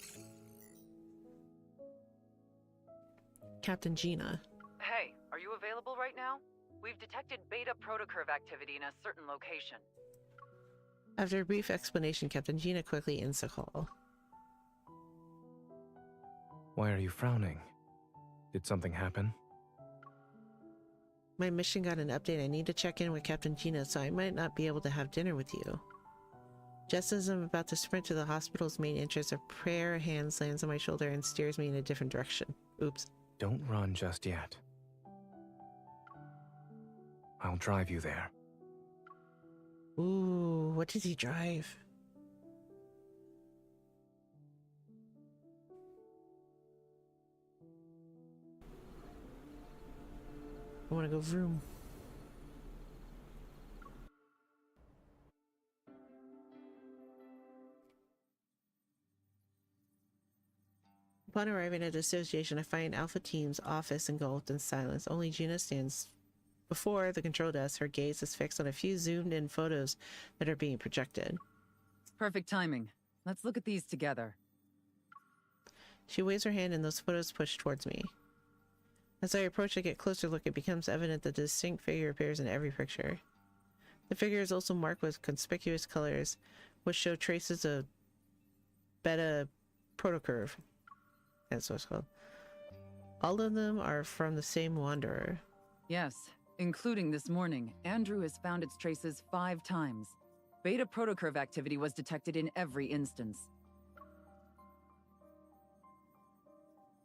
Speaker 2: Captain Gina.
Speaker 10: Hey, are you available right now? We've detected beta protocurve activity in a certain location.
Speaker 2: After a brief explanation, Captain Gina quickly ends the call.
Speaker 5: Why are you frowning? Did something happen?
Speaker 2: My mission got an update. I need to check in with Captain Gina, so I might not be able to have dinner with you. Just as I'm about to sprint to the hospital's main entrance, a pair of hands lands on my shoulder and steers me in a different direction. Oops.
Speaker 5: Don't run just yet. I'll drive you there.
Speaker 2: Ooh, what does he drive? I want to go vroom. Upon arriving at the association, I find Alpha Team's office engulfed in silence. Only Gina stands before the control desk. Her gaze is fixed on a few zoomed-in photos that are being projected.
Speaker 10: Perfect timing. Let's look at these together.
Speaker 2: She waves her hand and those photos push towards me. As I approach and get a closer look, it becomes evident that the distinct figure appears in every picture. The figure is also marked with conspicuous colors, which show traces of beta protocurve. That's what it's called. All of them are from the same wanderer.
Speaker 10: Yes, including this morning. Andrew has found its traces 5 times. Beta protocurve activity was detected in every instance.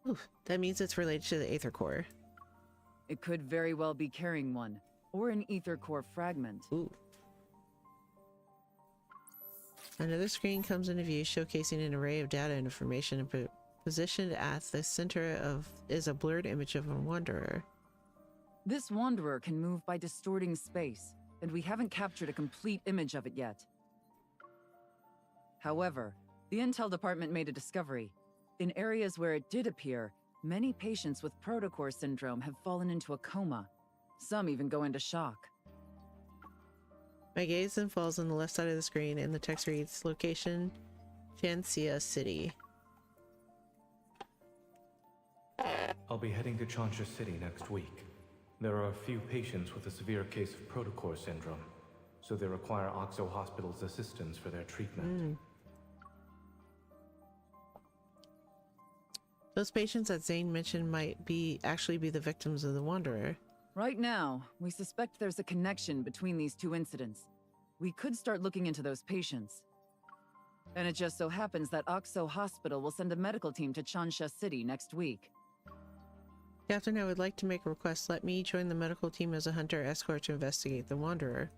Speaker 2: Oof, that means it's related to the Aether Core.
Speaker 10: It could very well be carrying one, or an Aether Core fragment.
Speaker 2: Ooh. Another screen comes into view, showcasing an array of data and information, and positioned at the center of is a blurred image of a wanderer.
Speaker 10: This wanderer can move by distorting space, and we haven't captured a complete image of it yet. However, the Intel department made a discovery. In areas where it did appear, many patients with protocore syndrome have fallen into a coma. Some even go into shock.
Speaker 2: My gaze then falls on the left side of the screen, and the text reads, Location, Chancia City.
Speaker 5: I'll be heading to Chancia City next week. There are a few patients with a severe case of protocore syndrome, so they require Oxo Hospital's assistance for their treatment.
Speaker 2: Those patients that Zane mentioned might actually be the victims of the Wanderer.
Speaker 10: Right now, we suspect there's a connection between these 2 incidents. We could start looking into those patients. And it just so happens that Oxo Hospital will send a medical team to Chancia City next week.
Speaker 2: Captain, I would like to make a request. Let me join the medical team as a hunter escort to investigate the Wanderer.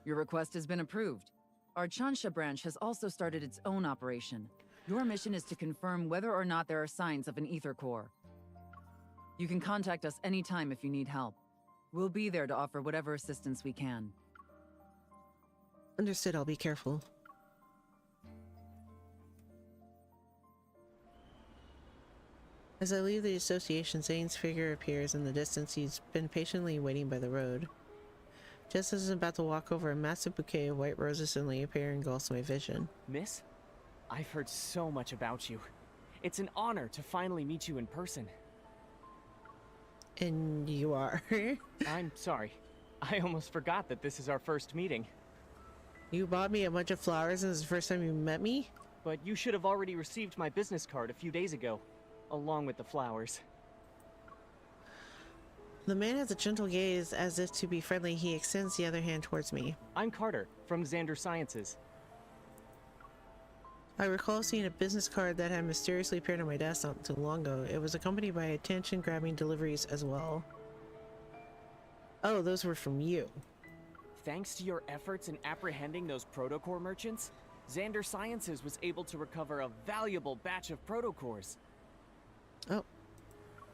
Speaker 10: Your request has been approved. Our Chancia branch has also started its own operation. Your mission is to confirm whether or not there are signs of an Aether Core. You can contact us anytime if you need help. We'll be there to offer whatever assistance we can.
Speaker 2: Understood, I'll be careful. As I leave the association, Zane's figure appears in the distance. He's been patiently waiting by the road. Just as I'm about to walk over, a massive bouquet of white roses suddenly appear and engulfs my vision.
Speaker 11: Miss, I've heard so much about you. It's an honor to finally meet you in person.
Speaker 2: And you are?
Speaker 11: I'm sorry. I almost forgot that this is our first meeting.
Speaker 2: You bought me a bunch of flowers and this is the first time you met me?
Speaker 11: But you should have already received my business card a few days ago, along with the flowers.
Speaker 2: The man has a gentle gaze. As if to be friendly, he extends the other hand towards me.
Speaker 11: I'm Carter, from Xander Sciences.
Speaker 2: I recall seeing a business card that had mysteriously appeared on my desk not too long ago. It was accompanied by attention-grabbing deliveries as well. Oh, those were from you.
Speaker 11: Thanks to your efforts in apprehending those protocore merchants, Xander Sciences was able to recover a valuable batch of protocores.
Speaker 2: Oh.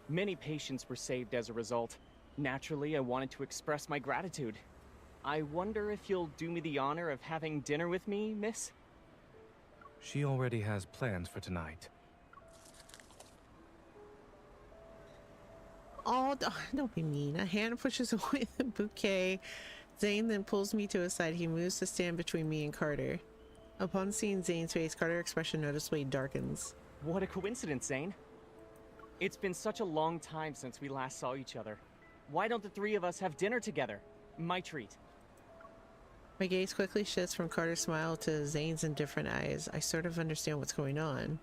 Speaker 11: Many patients were saved as a result. Naturally, I wanted to express my gratitude. I wonder if you'll do me the honor of having dinner with me, miss?
Speaker 5: She already has plans for tonight.
Speaker 2: Oh, don't be mean. A hand pushes away the bouquet. Zane then pulls me to his side. He moves to stand between me and Carter. Upon seeing Zane's face, Carter's expression noticeably darkens.
Speaker 11: What a coincidence, Zane. It's been such a long time since we last saw each other. Why don't the 3 of us have dinner together? My treat.
Speaker 2: My gaze quickly shifts from Carter's smile to Zane's indifferent eyes. I sort of understand what's going on.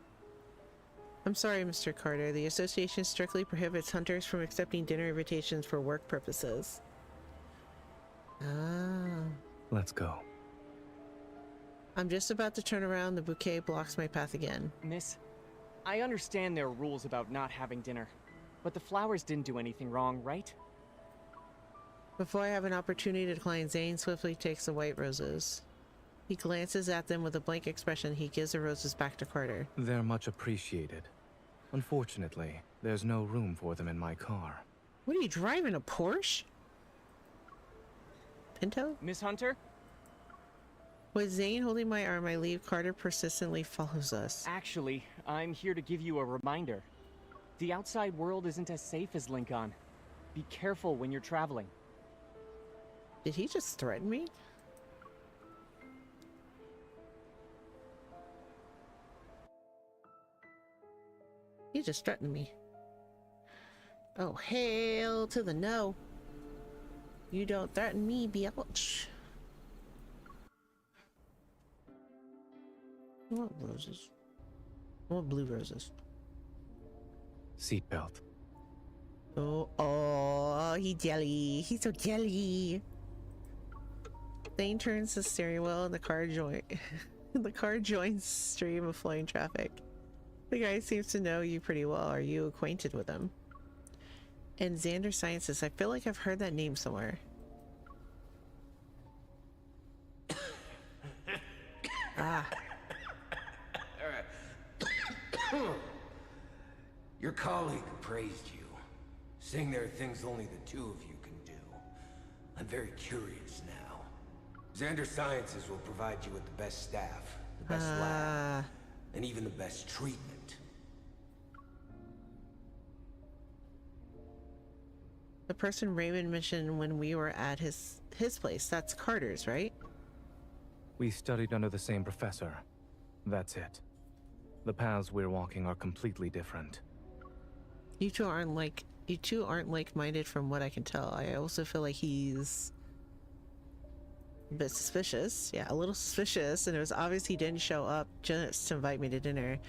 Speaker 2: I'm sorry, Mr. Carter. The association strictly prohibits hunters from accepting dinner invitations for work purposes. Ah.
Speaker 5: Let's go.
Speaker 2: I'm just about to turn around. The bouquet blocks my path again.
Speaker 11: Miss, I understand there are rules about not having dinner, but the flowers didn't do anything wrong, right?
Speaker 2: Before I have an opportunity to decline, Zane swiftly takes the white roses. He glances at them with a blank expression. He gives the roses back to Carter.
Speaker 5: They're much appreciated. Unfortunately, there's no room for them in my car.
Speaker 2: What are you driving, a Porsche? Pinto?
Speaker 11: Miss Hunter?
Speaker 2: With Zane holding my arm, I leave. Carter persistently follows us.
Speaker 11: Actually, I'm here to give you a reminder. The outside world isn't as safe as Lincoln. Be careful when you're traveling.
Speaker 2: Did he just threaten me? You just threatened me. Oh, hail to the no. You don't threaten me, biatch. I want roses. I want blue roses.
Speaker 5: Seatbelt.
Speaker 2: Oh, he jelly. He's so jelly. Thane turns the steering wheel and the car the car joins stream of flowing traffic. The guy seems to know you pretty well. Are you acquainted with him? And Xander Sciences. I feel like I've heard that name somewhere. Ah.
Speaker 12: Your colleague praised you, saying there are things only the two of you can do. I'm very curious now. Xander Sciences will provide you with the best staff, the best lab, and even the best treatment.
Speaker 2: The person Raymond mentioned when we were at his place, that's Carter's, right?
Speaker 5: We studied under the same professor. That's it. The paths we're walking are completely different.
Speaker 2: You two aren't like-minded from what I can tell. I also feel like he's a bit suspicious. Yeah, a little suspicious, and it was obvious he didn't show up just to invite me to dinner,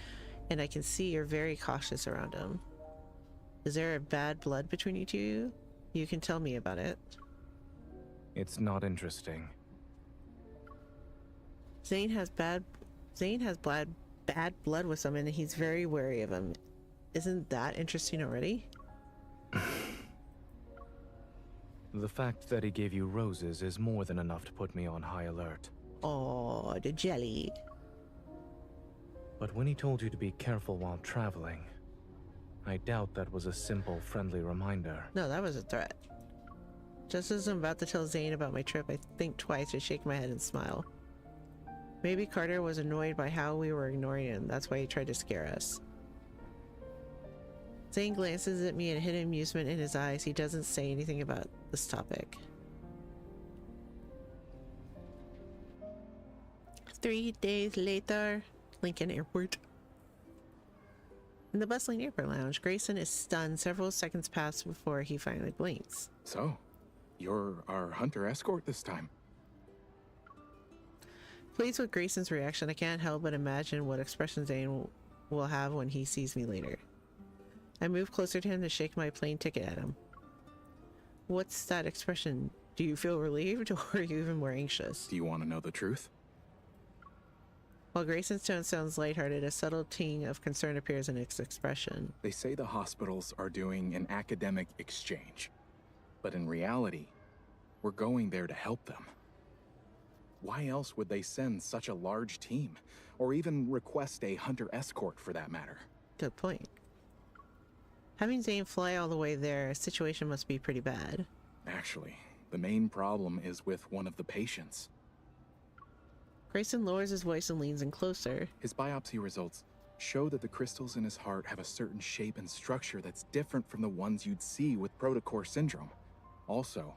Speaker 2: and I can see you're very cautious around him. Is there a bad blood between you two? You can tell me about it.
Speaker 5: It's not interesting.
Speaker 2: Zane has bad blood with someone, and he's very wary of him. Isn't that interesting already?
Speaker 5: The fact that he gave you roses is more than enough to put me on high alert.
Speaker 2: Oh, the jelly.
Speaker 5: But when he told you to be careful while traveling, I doubt that was a simple, friendly reminder.
Speaker 2: No, that was a threat. Just as I'm about to tell Zane about my trip, I think twice, I shake my head and smile. Maybe Carter was annoyed by how we were ignoring him. That's why he tried to scare us. Zane glances at me and hidden amusement in his eyes. He doesn't say anything about this topic. 3 days later, Lincoln Airport. In the bustling airport lounge, Grayson is stunned. Several seconds pass before he finally blinks.
Speaker 13: So, you're our hunter escort this time?
Speaker 2: Pleased with Grayson's reaction, I can't help but imagine what expression Zane will have when he sees me later. I move closer to him to shake my plane ticket at him. What's that expression? Do you feel relieved, or are you even more anxious?
Speaker 13: Do you want to know the truth?
Speaker 2: While Grayson's tone sounds lighthearted, a subtle ting of concern appears in its expression.
Speaker 13: They say the hospitals are doing an academic exchange. But in reality, we're going there to help them. Why else would they send such a large team? Or even request a hunter escort for that matter?
Speaker 2: Good point. Having Zane fly all the way there, a situation must be pretty bad.
Speaker 13: Actually, the main problem is with one of the patients.
Speaker 2: Grayson lowers his voice and leans in closer.
Speaker 13: His biopsy results show that the crystals in his heart have a certain shape and structure that's different from the ones you'd see with protocore syndrome. Also,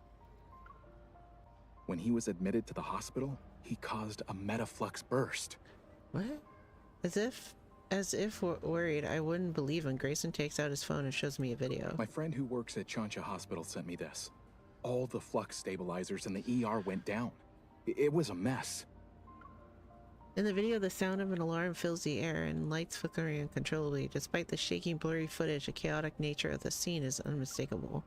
Speaker 13: when he was admitted to the hospital, he caused a metaflux burst.
Speaker 2: What? As if worried, I wouldn't believe him. Grayson takes out his phone and shows me a video.
Speaker 13: My friend who works at Chancha Hospital sent me this. All the flux stabilizers in the ER went down. It was a mess.
Speaker 2: In the video, the sound of an alarm fills the air and lights flickering uncontrollably. Despite the shaking, blurry footage, the chaotic nature of the scene is unmistakable.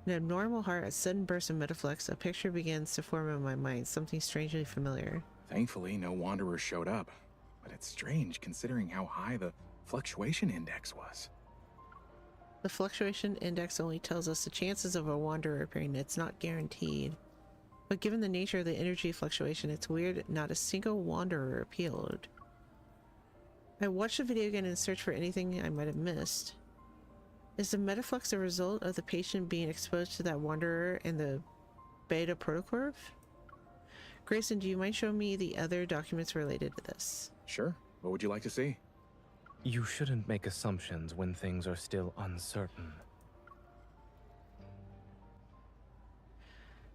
Speaker 2: An abnormal heart, a sudden burst of metaflux, a picture begins to form in my mind, something strangely familiar.
Speaker 13: Thankfully, no wanderers showed up. But it's strange considering how high the fluctuation index was.
Speaker 2: The fluctuation index only tells us the chances of a wanderer appearing. It's not guaranteed. But given the nature of the energy fluctuation, it's weird not a single wanderer appeared. I watched the video again and searched for anything I might have missed. Is the metaflux a result of the patient being exposed to that wanderer and the beta protocorv? Grayson, do you mind showing me the other documents related to this?
Speaker 13: Sure. What would you like to see?
Speaker 5: You shouldn't make assumptions when things are still uncertain.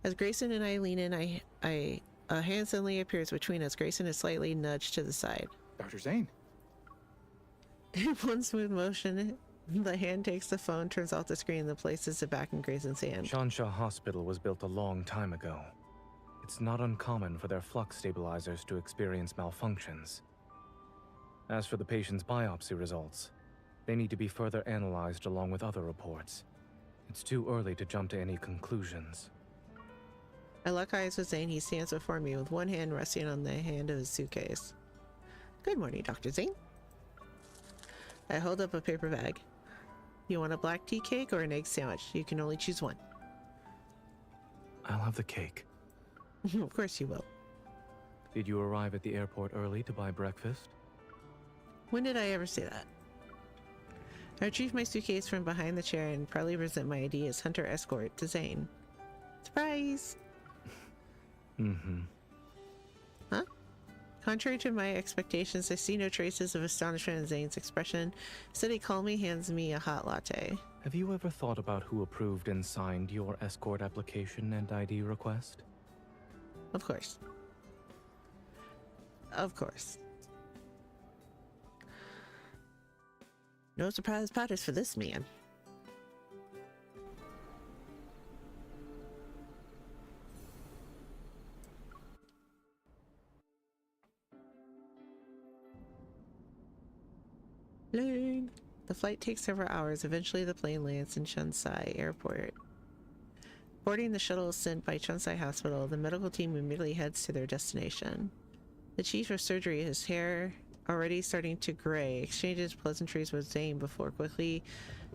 Speaker 2: As Grayson and I lean in, a hand suddenly appears between us. Grayson is slightly nudged to the side.
Speaker 13: Dr. Zane.
Speaker 2: In one smooth motion, the hand takes the phone, turns off the screen, and places it back in Grayson's hand.
Speaker 5: Shansha Hospital was built a long time ago. It's not uncommon for their flux stabilizers to experience malfunctions. As for the patient's biopsy results, they need to be further analyzed along with other reports. It's too early to jump to any conclusions.
Speaker 2: I lock eyes with Zane. He stands before me with one hand resting on the hand of his suitcase. Good morning, Dr. Zane. I hold up a paper bag. You want a black tea cake or an egg sandwich? You can only choose one.
Speaker 5: I'll have the cake.
Speaker 2: Of course you will.
Speaker 5: Did you arrive at the airport early to buy breakfast?
Speaker 2: When did I ever say that? I retrieve my suitcase from behind the chair and proudly present my ID as Hunter Escort to Zane. Surprise!
Speaker 5: Mm-hmm.
Speaker 2: Huh? Contrary to my expectations, I see no traces of astonishment in Zane's expression. Instead, he calmly hands me a hot latte.
Speaker 5: Have you ever thought about who approved and signed your escort application and ID request?
Speaker 2: Of course. Of course. No surprise parties for this man. Plane. The flight takes several hours. Eventually, the plane lands in Cheonsai Airport. Boarding the shuttle sent by Cheonsai Hospital, the medical team immediately heads to their destination. The chief of surgery, his hair already starting to gray, exchanges pleasantries with Zane before quickly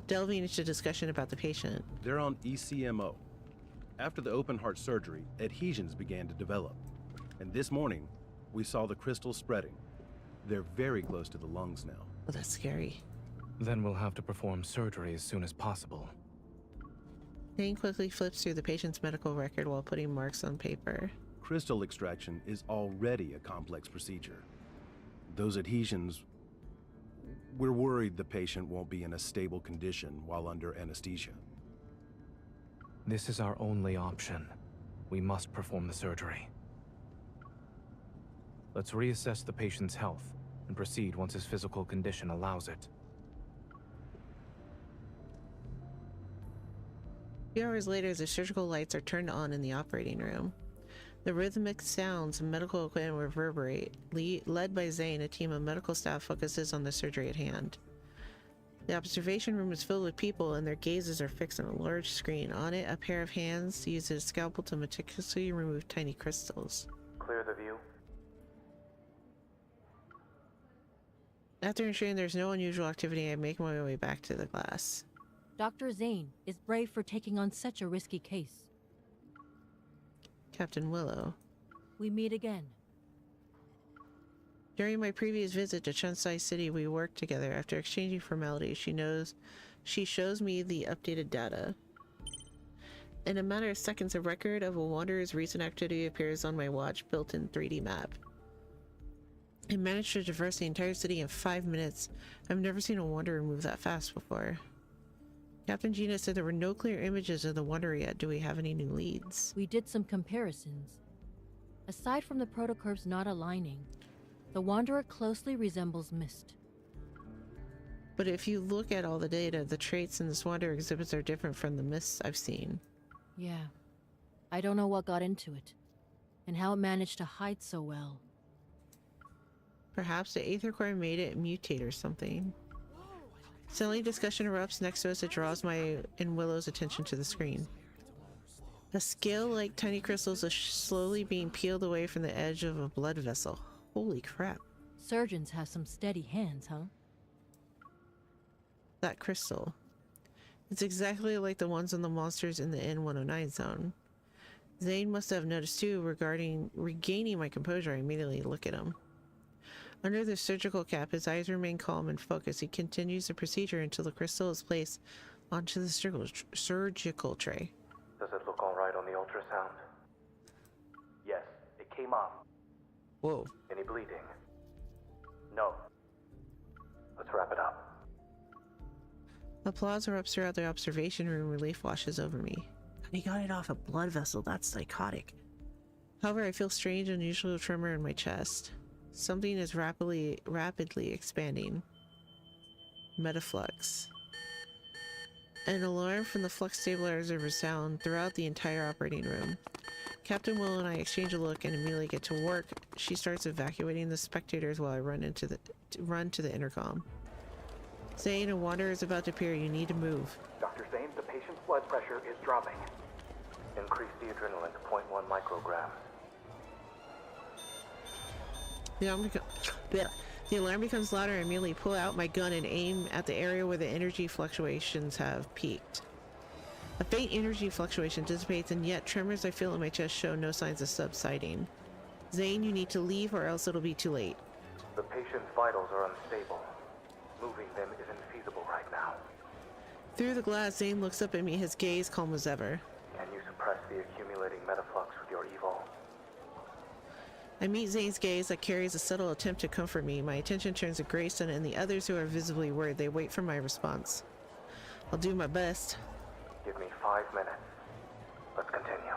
Speaker 2: delving into discussion about the patient.
Speaker 14: They're on ECMO. After the open heart surgery, adhesions began to develop. And this morning, we saw the crystals spreading. They're very close to the lungs now.
Speaker 2: Oh, that's scary.
Speaker 5: Then we'll have to perform surgery as soon as possible.
Speaker 2: Zane quickly flips through the patient's medical record while putting marks on paper.
Speaker 14: Crystal extraction is already a complex procedure. Those adhesions, we're worried the patient won't be in a stable condition while under anesthesia.
Speaker 5: This is our only option. We must perform the surgery. Let's reassess the patient's health and proceed once his physical condition allows it.
Speaker 2: A few hours later, the surgical lights are turned on in the operating room. The rhythmic sounds of medical equipment reverberate. Led by Zane, a team of medical staff focuses on the surgery at hand. The observation room is filled with people, and their gazes are fixed on a large screen. On it, a pair of hands uses a scalpel to meticulously remove tiny crystals.
Speaker 5: Clear the view.
Speaker 2: After ensuring there's no unusual activity, I make my way back to the glass.
Speaker 6: Dr. Zane is brave for taking on such a risky case.
Speaker 2: Captain Willow.
Speaker 6: We meet again.
Speaker 2: During my previous visit to Cheonsai City, we worked together. After exchanging formalities, she shows me the updated data. In a matter of seconds, a record of a wanderer's recent activity appears on my watch, built-in 3D map. I managed to traverse the entire city in 5 minutes. I've never seen a wanderer move that fast before. Captain Gina said there were no clear images of the wanderer yet. Do we have any new leads?
Speaker 6: We did some comparisons. Aside from the protocurves not aligning, the Wanderer closely resembles Mist.
Speaker 2: But if you look at all the data, the traits in this wanderer exhibits are different from the Mists I've seen.
Speaker 6: Yeah. I don't know what got into it, and how it managed to hide so well.
Speaker 2: Perhaps the Aether Core made it mutate or something. Suddenly discussion erupts next to us. It draws my and Willow's attention to the screen. A scale-like tiny crystals are slowly being peeled away from the edge of a blood vessel. Holy crap.
Speaker 6: Surgeons have some steady hands, huh?
Speaker 2: That crystal. It's exactly like the ones on the monsters in the N109 zone. Zane must have noticed too. Regaining my composure, I immediately look at him. Under the surgical cap, his eyes remain calm and focused. He continues the procedure until the crystal is placed onto the surgical tray.
Speaker 5: Does it look all right on the ultrasound? Yes, it came up.
Speaker 2: Whoa.
Speaker 5: Any bleeding? No. Let's wrap it up.
Speaker 2: Applause erupts throughout the observation room. Relief washes over me. He got it off a blood vessel. That's psychotic. However, I feel strange, unusual tremor in my chest. Something is rapidly expanding. Metaflux. An alarm from the flux stabilizer resound throughout the entire operating room. Captain Will and I exchange a look and immediately get to work. She starts evacuating the spectators while I run to the intercom. Zane, a wanderer is about to appear. You need to move.
Speaker 15: Dr. Zane, the patient's blood pressure is dropping. Increase the adrenaline to 0.1 micrograms.
Speaker 2: The alarm becomes louder. I immediately pull out my gun and aim at the area where the energy fluctuations have peaked. A faint energy fluctuation dissipates, and yet tremors I feel in my chest show no signs of subsiding. Zane, you need to leave or else it'll be too late.
Speaker 15: The patient's vitals are unstable. Moving them is infeasible right now.
Speaker 2: Through the glass, Zane looks up at me, his gaze calm as ever.
Speaker 15: Can you suppress the accumulating metaflux with your evil?
Speaker 2: I meet Zane's gaze that carries a subtle attempt to comfort me. My attention turns to Grayson and the others who are visibly worried. They wait for my response. I'll do my best.
Speaker 15: Give me 5 minutes. Let's continue.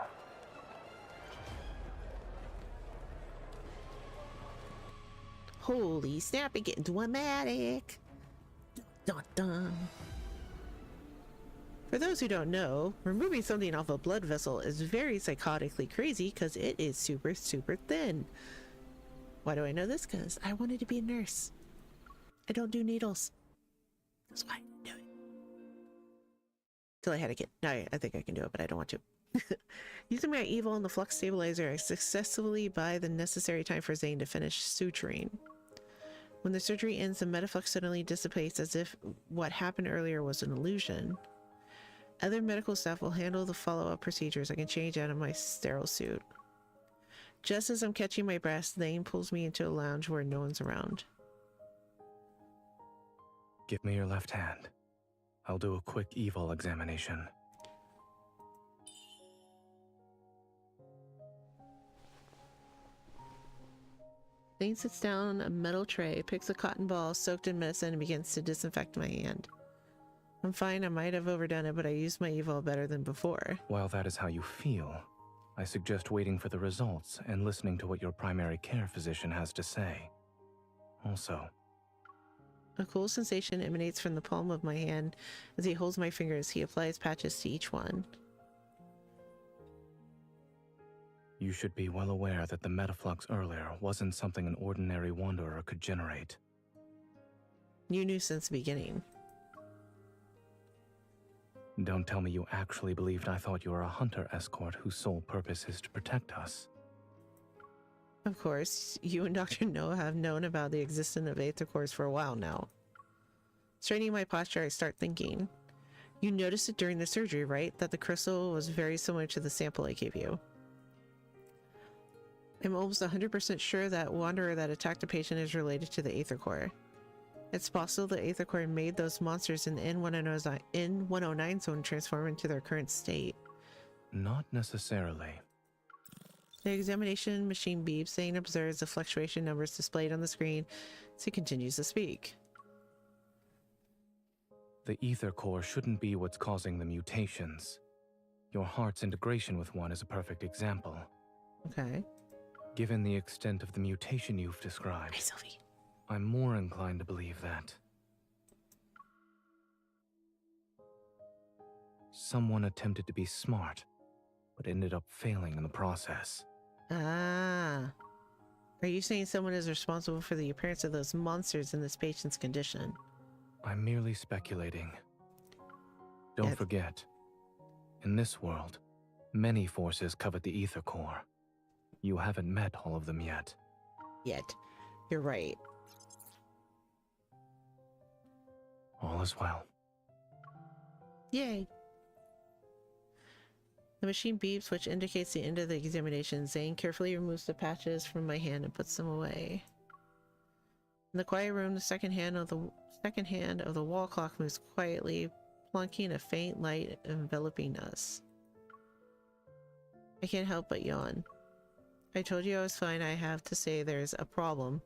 Speaker 2: Holy snap, it's getting dramatic. Dun, dun, dun. For those who don't know, removing something off a blood vessel is very psychotically crazy because it is super, super thin. Why do I know this? Because I wanted to be a nurse. I don't do needles. That's why I didn't do it. Till I had a kid. Now I think I can do it, but I don't want to. Using my evil on the flux stabilizer, I successfully buy the necessary time for Zane to finish suturing. When the surgery ends, the metaflux suddenly dissipates as if what happened earlier was an illusion. Other medical staff will handle the follow-up procedures. I can change out of my sterile suit. Just as I'm catching my breath, Zane pulls me into a lounge where no one's around.
Speaker 5: Give me your left hand. I'll do a quick evil examination.
Speaker 2: Zane sits down on a metal tray, picks a cotton ball soaked in medicine, and begins to disinfect my hand. I'm fine, I might have overdone it, but I used my evil better than before.
Speaker 5: While that is how you feel, I suggest waiting for the results and listening to what your primary care physician has to say. Also,
Speaker 2: a cool sensation emanates from the palm of my hand as he holds my fingers. He applies patches to each one.
Speaker 5: you should be well aware that the metaflux earlier wasn't something an ordinary wanderer could generate.
Speaker 2: You knew since the beginning.
Speaker 5: Don't tell me you actually believed I thought you were a hunter escort whose sole purpose is to protect us.
Speaker 2: Of course, you and Dr. Noah have known about the existence of Aether cores for a while now. Straightening my posture, I start thinking. You noticed it during the surgery, right? That the crystal was very similar to the sample I gave you. I'm almost 100% sure that wanderer that attacked the patient is related to the Aether core. It's possible the Aether core made those monsters in the N109 zone transform into their current state.
Speaker 5: Not necessarily.
Speaker 2: The examination machine beeps. Zane observes the fluctuation numbers displayed on the screen as he continues to speak.
Speaker 5: The Aether core shouldn't be what's causing the mutations. Your heart's integration with one is a perfect example.
Speaker 2: Okay.
Speaker 5: Given the extent of the mutation you've described,
Speaker 2: Hi, Sylvie.
Speaker 5: I'm more inclined to believe that someone attempted to be smart, but ended up failing in the process.
Speaker 2: Ah. Are you saying someone is responsible for the appearance of those monsters in this patient's condition?
Speaker 5: I'm merely speculating. Don't forget, in this world, many forces covet the Aether core. You haven't met all of them yet.
Speaker 2: Yet. You're right.
Speaker 5: All is well.
Speaker 2: Yay. The machine beeps, which indicates the end of the examination. Zane carefully removes the patches from my hand and puts them away. In the quiet room, the second hand of the wall clock moves quietly, plunking a faint light enveloping us. I can't help but yawn. I told you I was fine. I have to say there's a problem.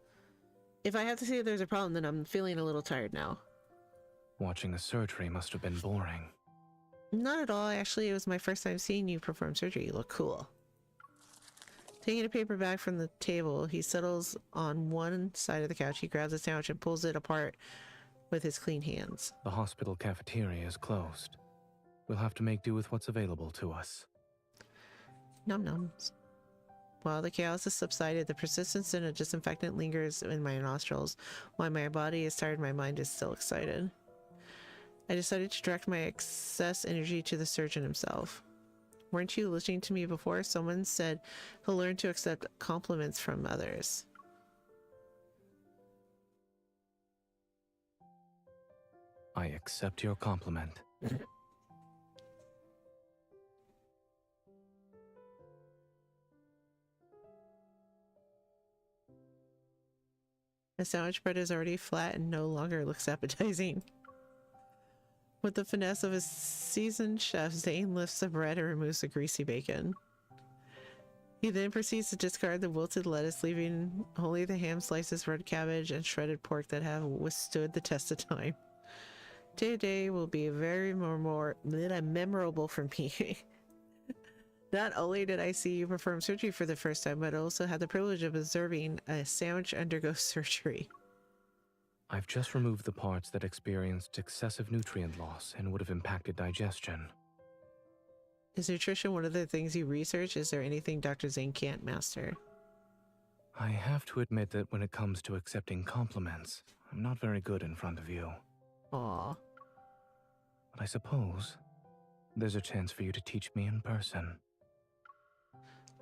Speaker 2: If I have to say there's a problem, then I'm feeling a little tired now.
Speaker 5: Watching the surgery must have been boring.
Speaker 2: Not at all. Actually, it was my first time seeing you perform surgery. You look cool. Taking a paper bag from the table, he settles on one side of the couch. He grabs a sandwich and pulls it apart with his clean hands.
Speaker 5: The hospital cafeteria is closed. We'll have to make do with what's available to us.
Speaker 2: Num nums. While the chaos has subsided, the persistence in a disinfectant lingers in my nostrils. While my body is tired, my mind is still excited. I decided to direct my excess energy to the surgeon himself. Weren't you listening to me before? Someone said he'll learn to accept compliments from others.
Speaker 5: I accept your compliment.
Speaker 2: The sandwich bread is already flat and no longer looks appetizing. With the finesse of a seasoned chef, Zane lifts the bread and removes the greasy bacon. He then proceeds to discard the wilted lettuce, leaving only the ham slices, red cabbage, and shredded pork that have withstood the test of time. Today will be very memorable for me. Not only did I see you perform surgery for the first time, but I also had the privilege of observing a sandwich undergo surgery.
Speaker 5: I've just removed the parts that experienced excessive nutrient loss and would have impacted digestion.
Speaker 2: Is nutrition one of the things you research? Is there anything Dr. Zane can't master?
Speaker 5: I have to admit that when it comes to accepting compliments, I'm not very good in front of you.
Speaker 2: Aww.
Speaker 5: But I suppose there's a chance for you to teach me in person.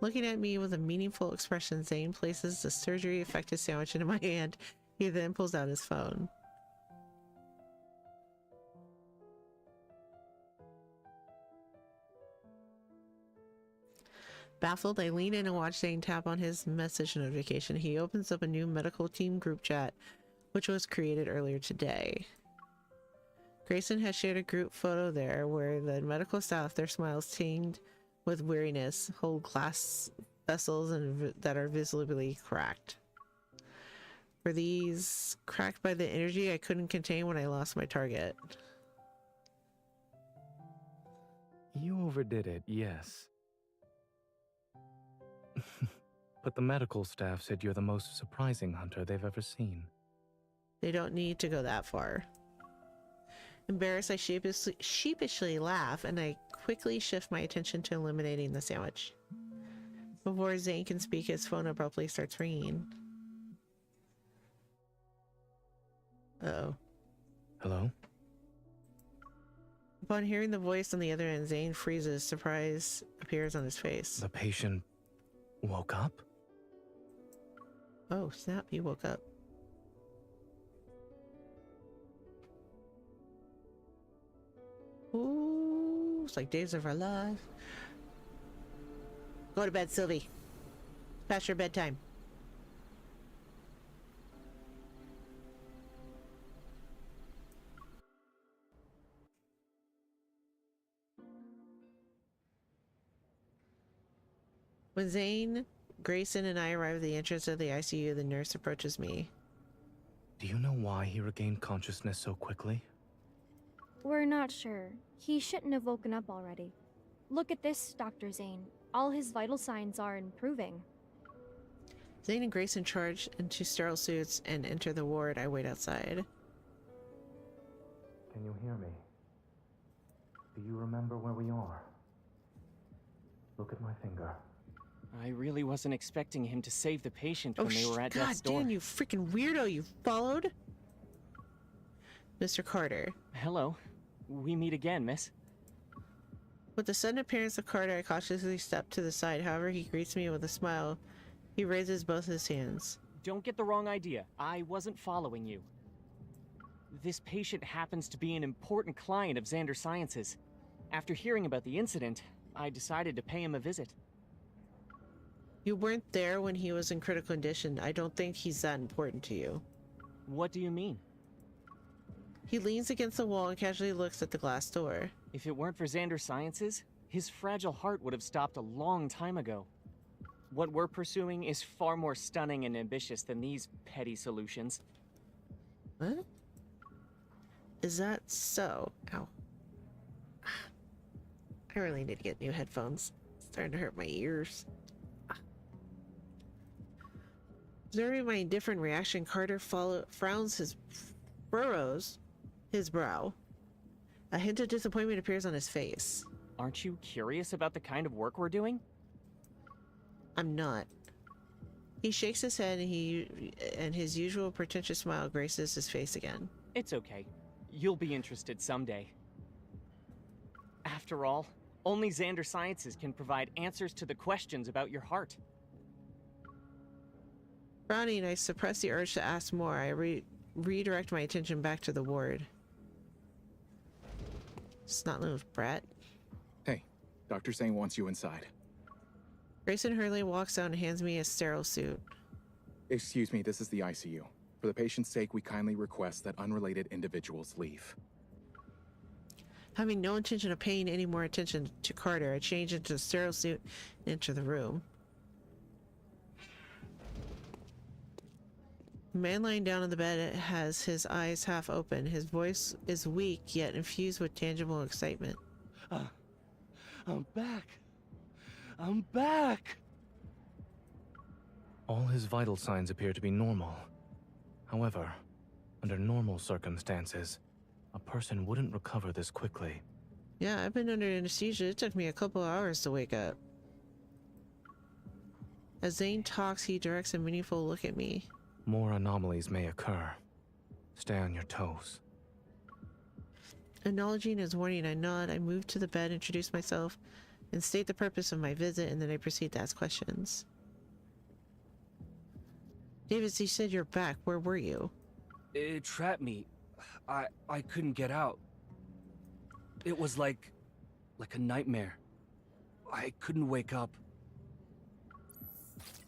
Speaker 2: Looking at me with a meaningful expression, Zane places the surgery-affected sandwich into my hand. He then pulls out his phone. Baffled, I lean in and watch Zane tap on his message notification. He opens up a new medical team group chat, which was created earlier today. Grayson has shared a group photo there where the medical staff, their smiles tinged with weariness, hold glass vessels that are visibly cracked. Were these cracked by the energy I couldn't contain when I lost my target?
Speaker 5: You overdid it, yes. But the medical staff said you're the most surprising hunter they've ever seen.
Speaker 2: They don't need to go that far. Embarrassed, I sheepishly laugh, and I quickly shift my attention to eliminating the sandwich. Before Zane can speak, his phone abruptly starts ringing. Uh-oh.
Speaker 5: Hello?
Speaker 2: Upon hearing the voice on the other end, Zane freezes. Surprise appears on his face.
Speaker 5: The patient woke up?
Speaker 2: Oh, snap, he woke up. Ooh, it's like days of our life. Go to bed, Sylvie. Past your bedtime. When Zane, Grayson, and I arrive at the entrance of the ICU, the nurse approaches me.
Speaker 5: Do you know why he regained consciousness so quickly?
Speaker 7: We're not sure. He shouldn't have woken up already. Look at this, Dr. Zane. All his vital signs are improving.
Speaker 2: Zane and Grayson charge into sterile suits and enter the ward. I wait outside.
Speaker 5: Can you hear me? Do you remember where we are? Look at my finger.
Speaker 11: I really wasn't expecting him to save the patient when they were at death's door.
Speaker 2: God damn, you freaking weirdo, you followed? Mr. Carter.
Speaker 11: Hello. We meet again, miss.
Speaker 2: With the sudden appearance of Carter, I cautiously step to the side. However, he greets me with a smile. He raises both his hands.
Speaker 11: Don't get the wrong idea. I wasn't following you. This patient happens to be an important client of Xander Sciences. After hearing about the incident, I decided to pay him a visit.
Speaker 2: You weren't there when he was in critical condition. I don't think he's that important to you.
Speaker 11: What do you mean?
Speaker 2: He leans against the wall and casually looks at the glass door.
Speaker 11: If it weren't for Xander Sciences, his fragile heart would have stopped a long time ago. What we're pursuing is far more stunning and ambitious than these petty solutions.
Speaker 2: What? Is that so? Ow. I really need to get new headphones. It's starting to hurt my ears. Observing my indifferent reaction, Carter frowns his furrows his brow. A hint of disappointment appears on his face.
Speaker 11: Aren't you curious about the kind of work we're doing?
Speaker 2: I'm not. He shakes his head and his usual pretentious smile graces his face again.
Speaker 11: It's okay. You'll be interested someday. After all, only Xander Sciences can provide answers to the questions about your heart.
Speaker 2: Frowning, I suppress the urge to ask more. I redirect my attention back to the ward. Snot little brat.
Speaker 13: Hey, Dr. Zane wants you inside.
Speaker 2: Grayson Hurley walks out and hands me a sterile suit.
Speaker 13: Excuse me, this is the ICU. For the patient's sake, we kindly request that unrelated individuals leave.
Speaker 2: Having no intention of paying any more attention to Carter, I change into the sterile suit and enter the room. The man lying down on the bed has his eyes half open. His voice is weak, yet infused with tangible excitement.
Speaker 5: I'm back. I'm back! All his vital signs appear to be normal. However, under normal circumstances, a person wouldn't recover this quickly.
Speaker 2: Yeah, I've been under anesthesia. It took me a couple hours to wake up. As Zane talks, he directs a meaningful look at me.
Speaker 5: More anomalies may occur. Stay on your toes.
Speaker 2: Acknowledging his warning, I nod. I move to the bed, introduce myself, and state the purpose of my visit, and then I proceed to ask questions. Davis, you said you're back. Where were you?
Speaker 16: It trapped me. I couldn't get out. It was like a nightmare. I couldn't wake up.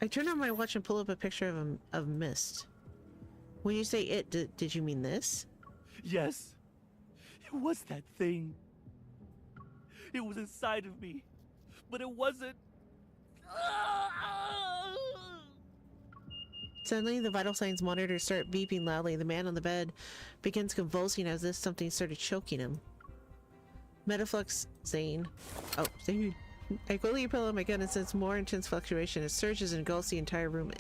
Speaker 2: I turn on my watch and pull up a picture of Mist. When you say it, did you mean this?
Speaker 16: Yes. It was that thing. It was inside of me. But it wasn't.
Speaker 2: Suddenly, the vital signs monitor start beeping loudly. The man on the bed begins convulsing as if something started choking him. Metaflux, Zane. Oh, Zane. I quickly pull out my gun and sense more intense fluctuation. It surges and engulfs the entire room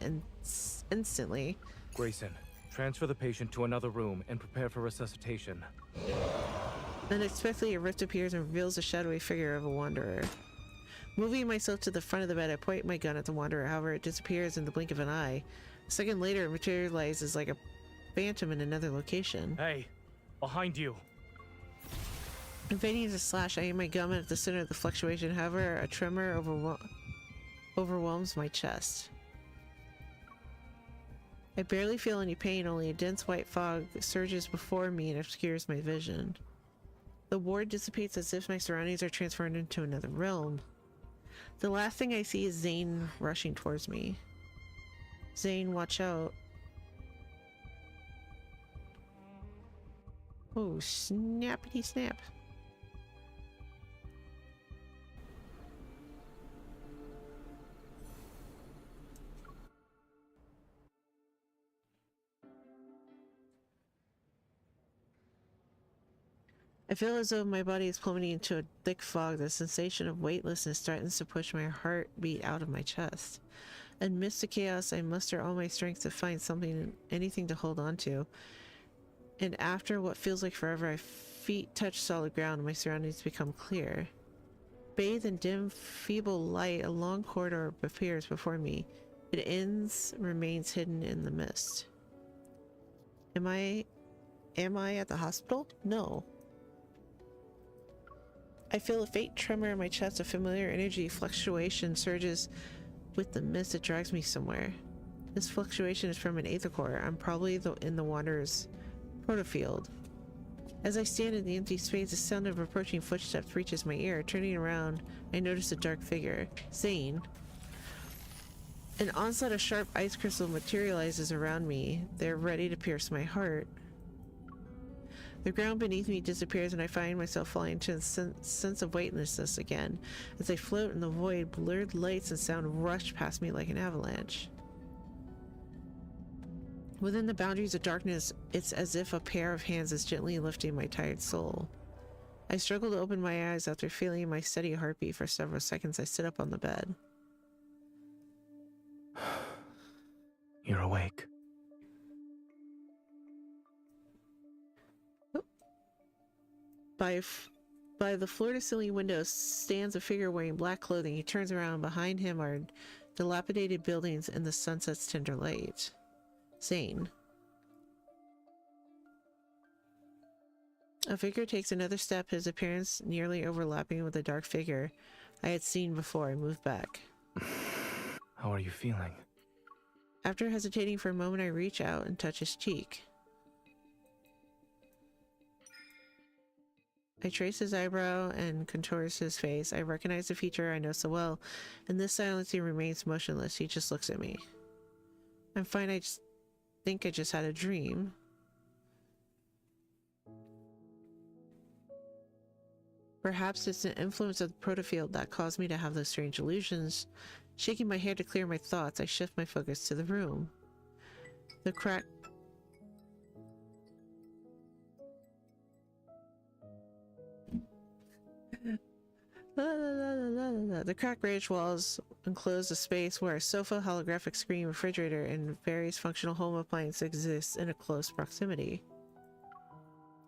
Speaker 2: instantly.
Speaker 5: Grayson, transfer the patient to another room and prepare for resuscitation.
Speaker 2: Unexpectedly, a rift appears and reveals the shadowy figure of a wanderer. Moving myself to the front of the bed, I point my gun at the wanderer. However, it disappears in the blink of an eye. A second later, it materializes like a phantom in another location.
Speaker 5: Hey, behind you.
Speaker 2: Invading the slash, I aim my gun at the center of the fluctuation. However, a tremor overwhelms my chest. I barely feel any pain, only a dense white fog surges before me and obscures my vision. The ward dissipates as if my surroundings are transferred into another realm. The last thing I see is Zane rushing towards me. Zane, watch out. Oh, snappity snap. I feel as though my body is plummeting into a thick fog. The sensation of weightlessness threatens to push my heartbeat out of my chest. Amidst the chaos, I muster all my strength to find something, anything to hold on to. And after what feels like forever, my feet touch solid ground and my surroundings become clear. Bathed in dim, feeble light, a long corridor appears before me. It ends, remains hidden in the mist. Am I at the hospital? No. I feel a faint tremor in my chest, a familiar energy fluctuation surges with the mist that drags me somewhere. This fluctuation is from an aether core. I'm probably in the Wanderer's protofield. As I stand in the empty space, the sound of approaching footsteps reaches my ear. Turning around, I notice a dark figure. Zane. An onslaught of sharp ice crystal materializes around me. They're ready to pierce my heart. The ground beneath me disappears and I find myself falling into a sense of weightlessness again. As I float in the void, blurred lights and sound rush past me like an avalanche. Within the boundaries of darkness, it's as if a pair of hands is gently lifting my tired soul. I struggle to open my eyes after feeling my steady heartbeat for several seconds. I sit up on the bed.
Speaker 5: You're awake.
Speaker 2: By the floor-to-ceiling window stands a figure wearing black clothing. He turns around. Behind him are dilapidated buildings and the sunset's tender light. Zane. A figure takes another step, his appearance nearly overlapping with the dark figure I had seen before. I moved back.
Speaker 5: How are you feeling?
Speaker 2: After hesitating for a moment, I reach out and touch his cheek. I trace his eyebrow and contours his face. I recognize the feature I know so well. In this silence, he remains motionless. He just looks at me. I'm fine. I just think I just had a dream. Perhaps it's an influence of the protofield that caused me to have those strange illusions. Shaking my head to clear my thoughts, I shift my focus to the room. The crack... The cracked beige walls enclose a space where a sofa, holographic screen, refrigerator, and various functional home appliances exist in a close proximity.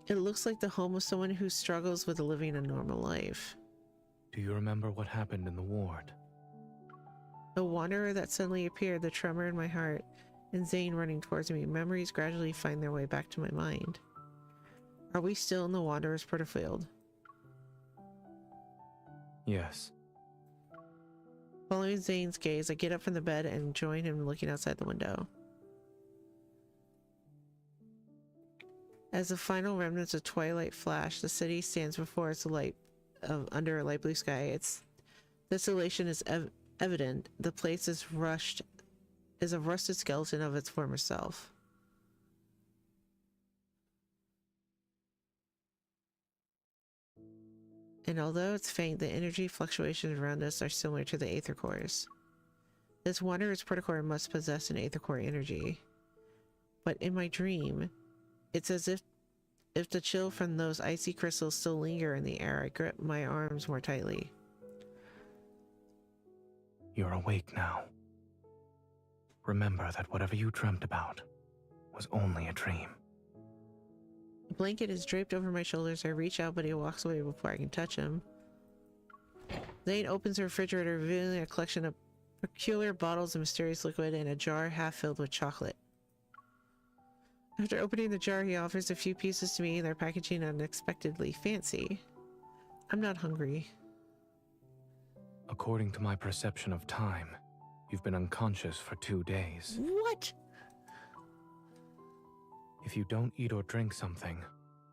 Speaker 2: It looks like the home of someone who struggles with living a normal life.
Speaker 5: Do you remember what happened in the ward?
Speaker 2: A wanderer that suddenly appeared, the tremor in my heart, and Zane running towards me. Memories gradually find their way back to my mind. Are we still in the Wanderer's Protofield?
Speaker 5: Yes.
Speaker 2: Following Zane's gaze, I get up from the bed and join him looking outside the window. As the final remnants of twilight flash, the city stands before us under a light blue sky. Its desolation is evident. The place is a rusted skeleton of its former self. And although it's faint, the energy fluctuations around us are similar to the Aether Cores. This Wanderer's Protocore must possess an Aether Core energy. But in my dream, it's as if the chill from those icy crystals still linger in the air. I grip my arms more tightly.
Speaker 5: You're awake now. Remember that whatever you dreamt about was only a dream.
Speaker 2: A blanket is draped over my shoulders. I reach out, but he walks away before I can touch him. Zane opens the refrigerator, revealing a collection of peculiar bottles of mysterious liquid and a jar half filled with chocolate. After opening the jar, he offers a few pieces to me, and their packaging unexpectedly fancy. I'm not hungry.
Speaker 5: According to my perception of time, you've been unconscious for 2 days.
Speaker 2: What?
Speaker 5: If you don't eat or drink something,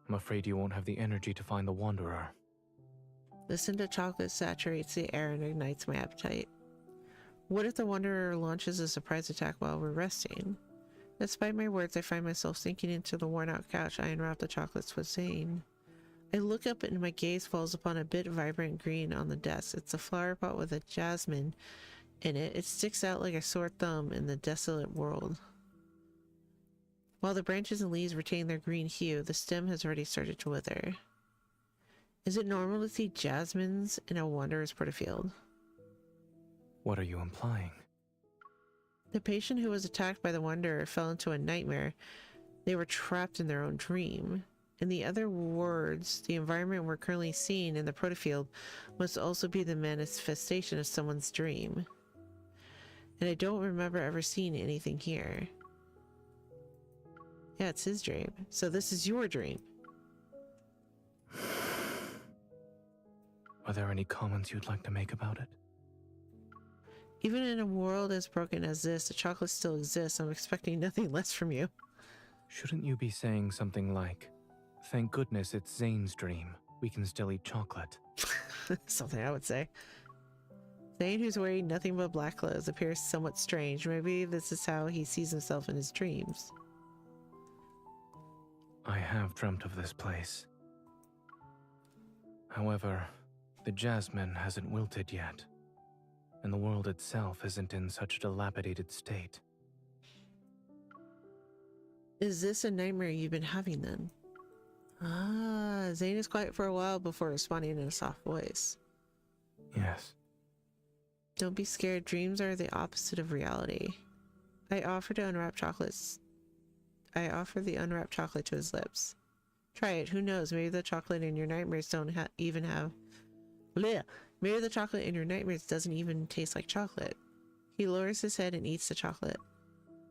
Speaker 5: I'm afraid you won't have the energy to find the Wanderer.
Speaker 2: The scent of chocolate saturates the air and ignites my appetite. What if the Wanderer launches a surprise attack while we're resting? Despite my words, I find myself sinking into the worn-out couch. I unwrap the chocolates with Zane. I look up and my gaze falls upon a bit vibrant green on the desk. It's a flower pot with a jasmine in it. It sticks out like a sore thumb in the desolate world. While the branches and leaves retain their green hue, the stem has already started to wither. Is it normal to see jasmines in a Wanderer's Protofield?
Speaker 5: What are you implying?
Speaker 2: The patient who was attacked by the Wanderer fell into a nightmare. They were trapped in their own dream. In the other words, the environment we're currently seeing in the Protofield must also be the manifestation of someone's dream. And I don't remember ever seeing anything here. Yeah, it's his dream. So this is your dream.
Speaker 5: Are there any comments you'd like to make about it?
Speaker 2: Even in a world as broken as this, the chocolate still exists. I'm expecting nothing less from you.
Speaker 5: Shouldn't you be saying something like, "Thank goodness it's Zane's dream. We can still eat chocolate."
Speaker 2: Something I would say. Zane, who's wearing nothing but black clothes, appears somewhat strange. Maybe this is how he sees himself in his dreams.
Speaker 5: I have dreamt of this place. However, the jasmine hasn't wilted yet, and the world itself isn't in such a dilapidated state.
Speaker 2: Is this a nightmare you've been having then? Ah, Zane is quiet for a while before responding in a soft voice.
Speaker 5: Yes.
Speaker 2: Don't be scared. Dreams are the opposite of reality. I offer the unwrapped chocolate to his lips. Try it. Who knows? Maybe the chocolate in your nightmares don't even have... Blech. Maybe the chocolate in your nightmares doesn't even taste like chocolate. He lowers his head and eats the chocolate.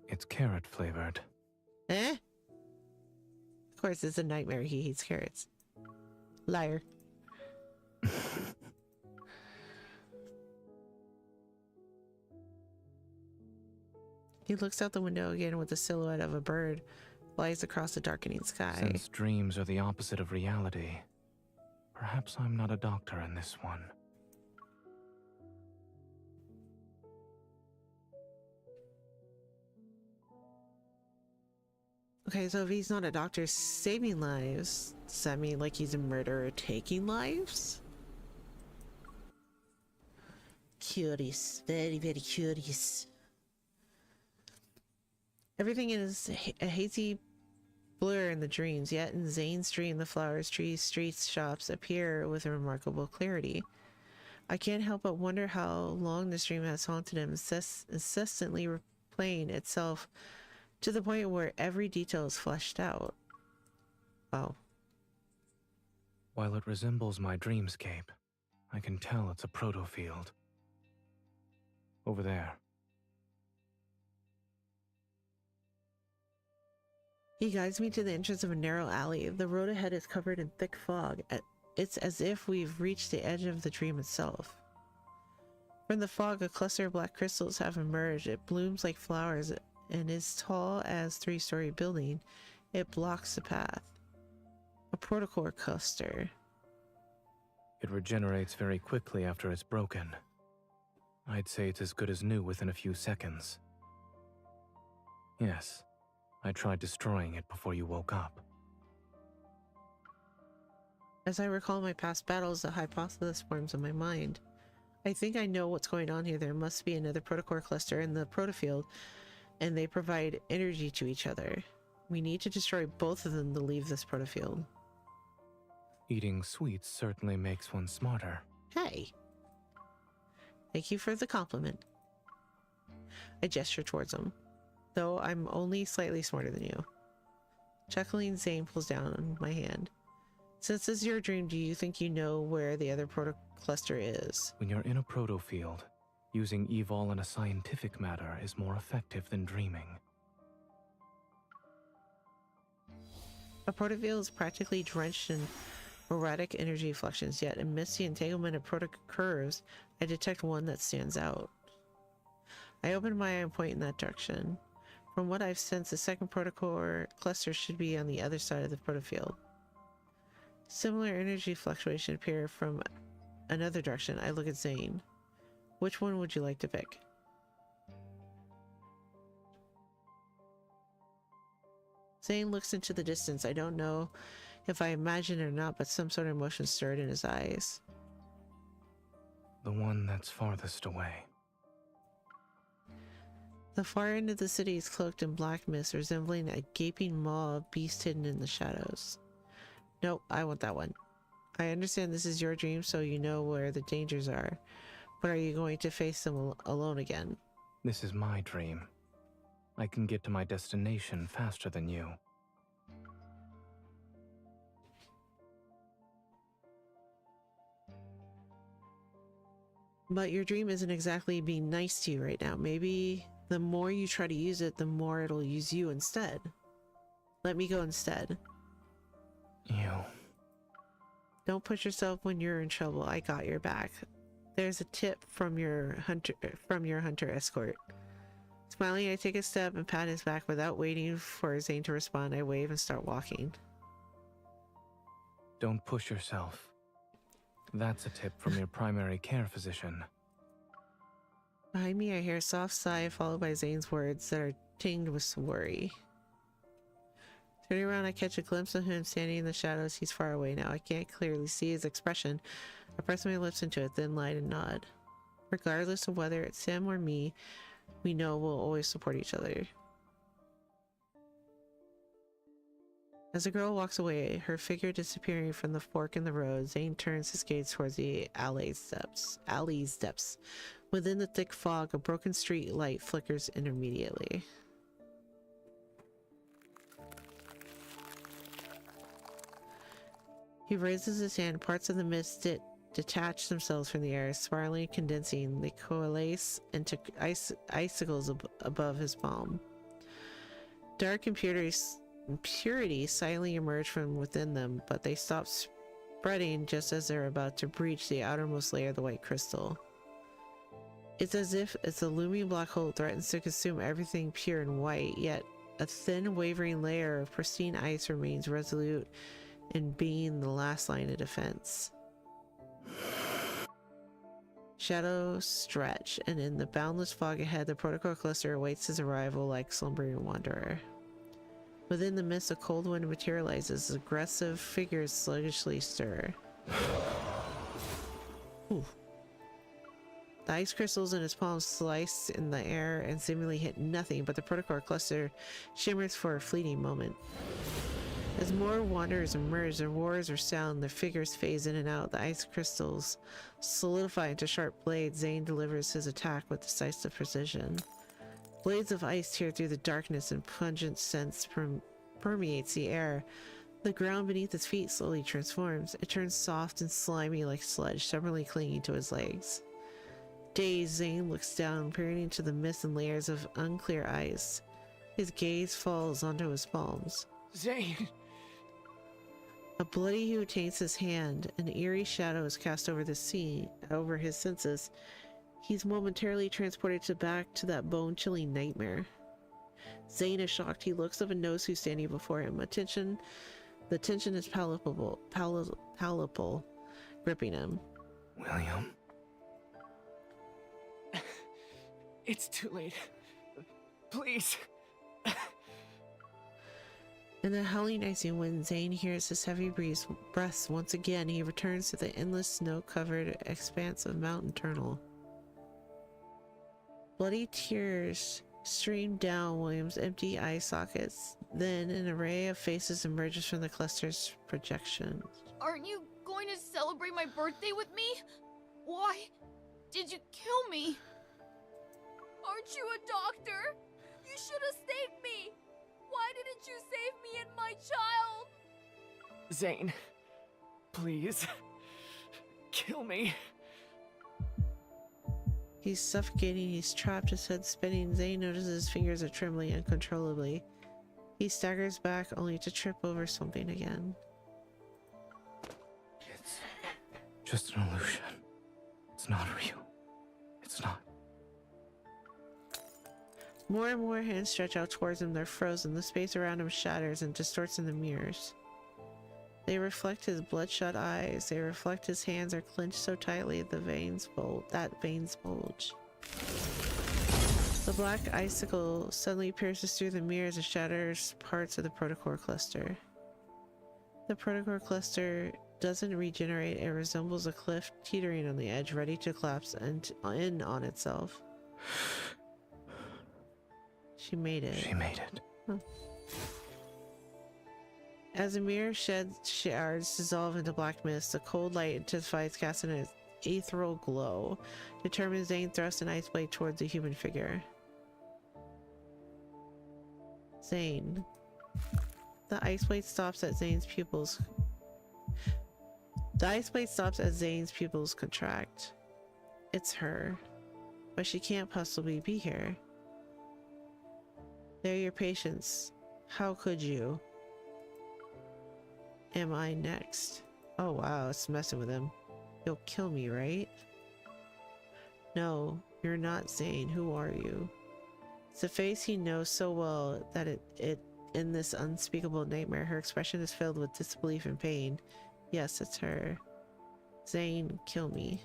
Speaker 5: It's carrot flavored.
Speaker 2: Eh? Of course, it's a nightmare. He eats carrots. Liar. He looks out the window again with the silhouette of a bird flies across the darkening sky.
Speaker 5: Since dreams are the opposite of reality, perhaps I'm not a doctor in this one.
Speaker 2: Okay, so if he's not a doctor saving lives, does that mean like he's a murderer taking lives? Curious. Very, very curious. Everything is a hazy blur in the dreams, yet in Zane's dream the flowers, trees, streets, shops appear with a remarkable clarity. I can't help but wonder how long this dream has haunted him, incessantly replaying itself to the point where every detail is fleshed out. Wow.
Speaker 5: While it resembles my dreamscape, I can tell it's a proto-field. Over there.
Speaker 2: He guides me to the entrance of a narrow alley. The road ahead is covered in thick fog. It's as if we've reached the edge of the dream itself. From the fog, a cluster of black crystals have emerged. It blooms like flowers and is tall as a 3-story building. It blocks the path. A protocore cluster.
Speaker 5: It regenerates very quickly after it's broken. I'd say it's as good as new within a few seconds. Yes, I tried destroying it before you woke up.
Speaker 2: As I recall my past battles, a hypothesis forms in my mind. I think I know what's going on here. There must be another protocore cluster in the protofield, and they provide energy to each other. We need to destroy both of them to leave this protofield.
Speaker 5: Eating sweets certainly makes one smarter.
Speaker 2: Hey! Thank you for the compliment. I gesture towards him, though I'm only slightly smarter than you. Chuckling, Zane pulls down on my hand. Since this is your dream, do you think you know where the other proto cluster is?
Speaker 5: When you're in a proto-field, using evol in a scientific matter is more effective than dreaming.
Speaker 2: A protofield is practically drenched in erratic energy fluctuations, yet amidst the entanglement of proto-curves, I detect one that stands out. I open my eye and point in that direction. From what I've sensed, the second protocore cluster should be on the other side of the protofield. Similar energy fluctuations appear from another direction. I look at Zane. Which one would you like to pick? Zane looks into the distance. I don't know if I imagine it or not, but some sort of emotion stirred in his eyes.
Speaker 5: The one that's farthest away.
Speaker 2: The far end of the city is cloaked in black mist, resembling a gaping maw of beast hidden in the shadows. Nope, I want that one. I understand this is your dream, so you know where the dangers are. But are you going to face them alone again?
Speaker 5: This is my dream. I can get to my destination faster than you.
Speaker 2: But your dream isn't exactly being nice to you right now. Maybe the more you try to use it, the more it'll use you instead. Let me go instead.
Speaker 5: You.
Speaker 2: Don't push yourself when you're in trouble. I got your back. There's a tip from your hunter escort. Smiling, I take a step and pat his back without waiting for Zane to respond. I wave and start walking.
Speaker 5: Don't push yourself. That's a tip from your primary care physician.
Speaker 2: Behind me, I hear a soft sigh followed by Zane's words that are tinged with worry. Turning around, I catch a glimpse of him standing in the shadows. He's far away now. I can't clearly see his expression. I press my lips into it, then light and nod. Regardless of whether it's him or me, we know we'll always support each other. As the girl walks away, her figure disappearing from the fork in the road, Zane turns his gaze towards the alley's depths. Within the thick fog, a broken street light flickers intermittently. He raises his hand. Parts of the mist detach themselves from the air, spiraling and condensing. They coalesce into icicles above his palm. Dark impurity silently emerge from within them, but they stop spreading just as they're about to breach the outermost layer of the white crystal. It's as if a looming black hole threatens to consume everything pure and white, yet a thin, wavering layer of pristine ice remains resolute in being the last line of defense. Shadows stretch, and in the boundless fog ahead, the protocol cluster awaits his arrival like slumbering wanderer. Within the mist, a cold wind materializes. Aggressive figures sluggishly stir. Ooh. The ice crystals in his palms slice in the air and seemingly hit nothing, but the protocore cluster shimmers for a fleeting moment. As more wanderers emerge, their roars or sound, their figures phase in and out. The ice crystals solidify into sharp blades. Zane delivers his attack with decisive precision. Blades of ice tear through the darkness, and pungent scent permeates the air. The ground beneath his feet slowly transforms. It turns soft and slimy like sludge, stubbornly clinging to his legs. Dazed, Zane looks down, peering into the mist and layers of unclear ice. His gaze falls onto his palms.
Speaker 11: Zane!
Speaker 2: A bloody hue taints his hand. An eerie shadow is cast over the scene, over his senses. He's momentarily transported back to that bone-chilling nightmare. Zane is shocked. He looks up and knows who's standing before him. The tension is palpable, gripping him.
Speaker 5: William?
Speaker 11: It's too late. Please.
Speaker 2: In the howling icy wind, Zane hears his heavy breaths once again. He returns to the endless snow-covered expanse of Mount Eternal. Bloody tears stream down William's empty eye sockets. Then an array of faces emerges from the cluster's projections.
Speaker 17: Aren't you going to celebrate my birthday with me? Why did you kill me? Aren't you a doctor? You should have saved me! Why didn't you save me and my child?
Speaker 11: Zane, please. Kill me.
Speaker 2: He's suffocating, he's trapped, his head spinning. Zane notices his fingers are trembling uncontrollably. He staggers back only to trip over something again.
Speaker 5: It's just an illusion. It's not real. It's not.
Speaker 2: More and more hands stretch out towards him. They're frozen. The space around him shatters and distorts in the mirrors. They reflect his bloodshot eyes. They reflect his hands are clenched so tightly the veins bulge. The black icicle suddenly pierces through the mirrors and shatters parts of the protocore cluster. The protocore cluster doesn't regenerate. It resembles a cliff teetering on the edge, ready to collapse in on itself. She made it.
Speaker 5: She made it.
Speaker 2: Huh. As the mirror shards dissolve into black mist, the cold light intensifies, casting an ethereal glow. Determined, Zane thrusts an ice blade towards the human figure. Zane. The ice blade stops at Zane's pupils. The ice blade stops as Zane's pupils contract. It's her. But she can't possibly be here. They're your patients. How could you? Am I next? Oh wow, it's messing with him. You'll kill me, right? No, you're not Zane. Who are you? It's a face he knows so well that it in this unspeakable nightmare, her expression is filled with disbelief and pain. Yes, it's her. Zane, kill me.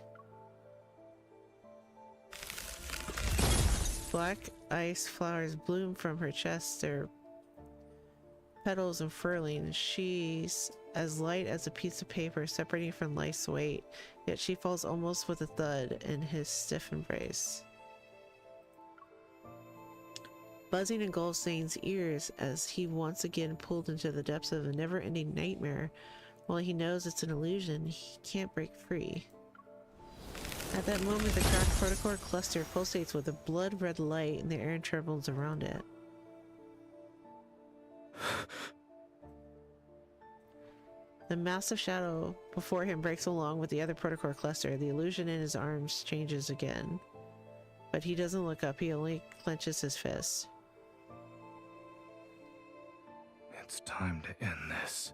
Speaker 2: Black ice flowers bloom from her chest, their petals unfurling. She's as light as a piece of paper, separating from life's weight, yet she falls almost with a thud in his stiff embrace. Buzzing engulfs Zane's ears as he once again pulled into the depths of a never-ending nightmare. While he knows it's an illusion, he can't break free. At that moment, the cracked protocore cluster pulsates with a blood-red light, and the air trembles around it. The massive shadow before him breaks along with the other protocore cluster. The illusion in his arms changes again. But he doesn't look up, he only clenches his fist.
Speaker 5: It's time to end this.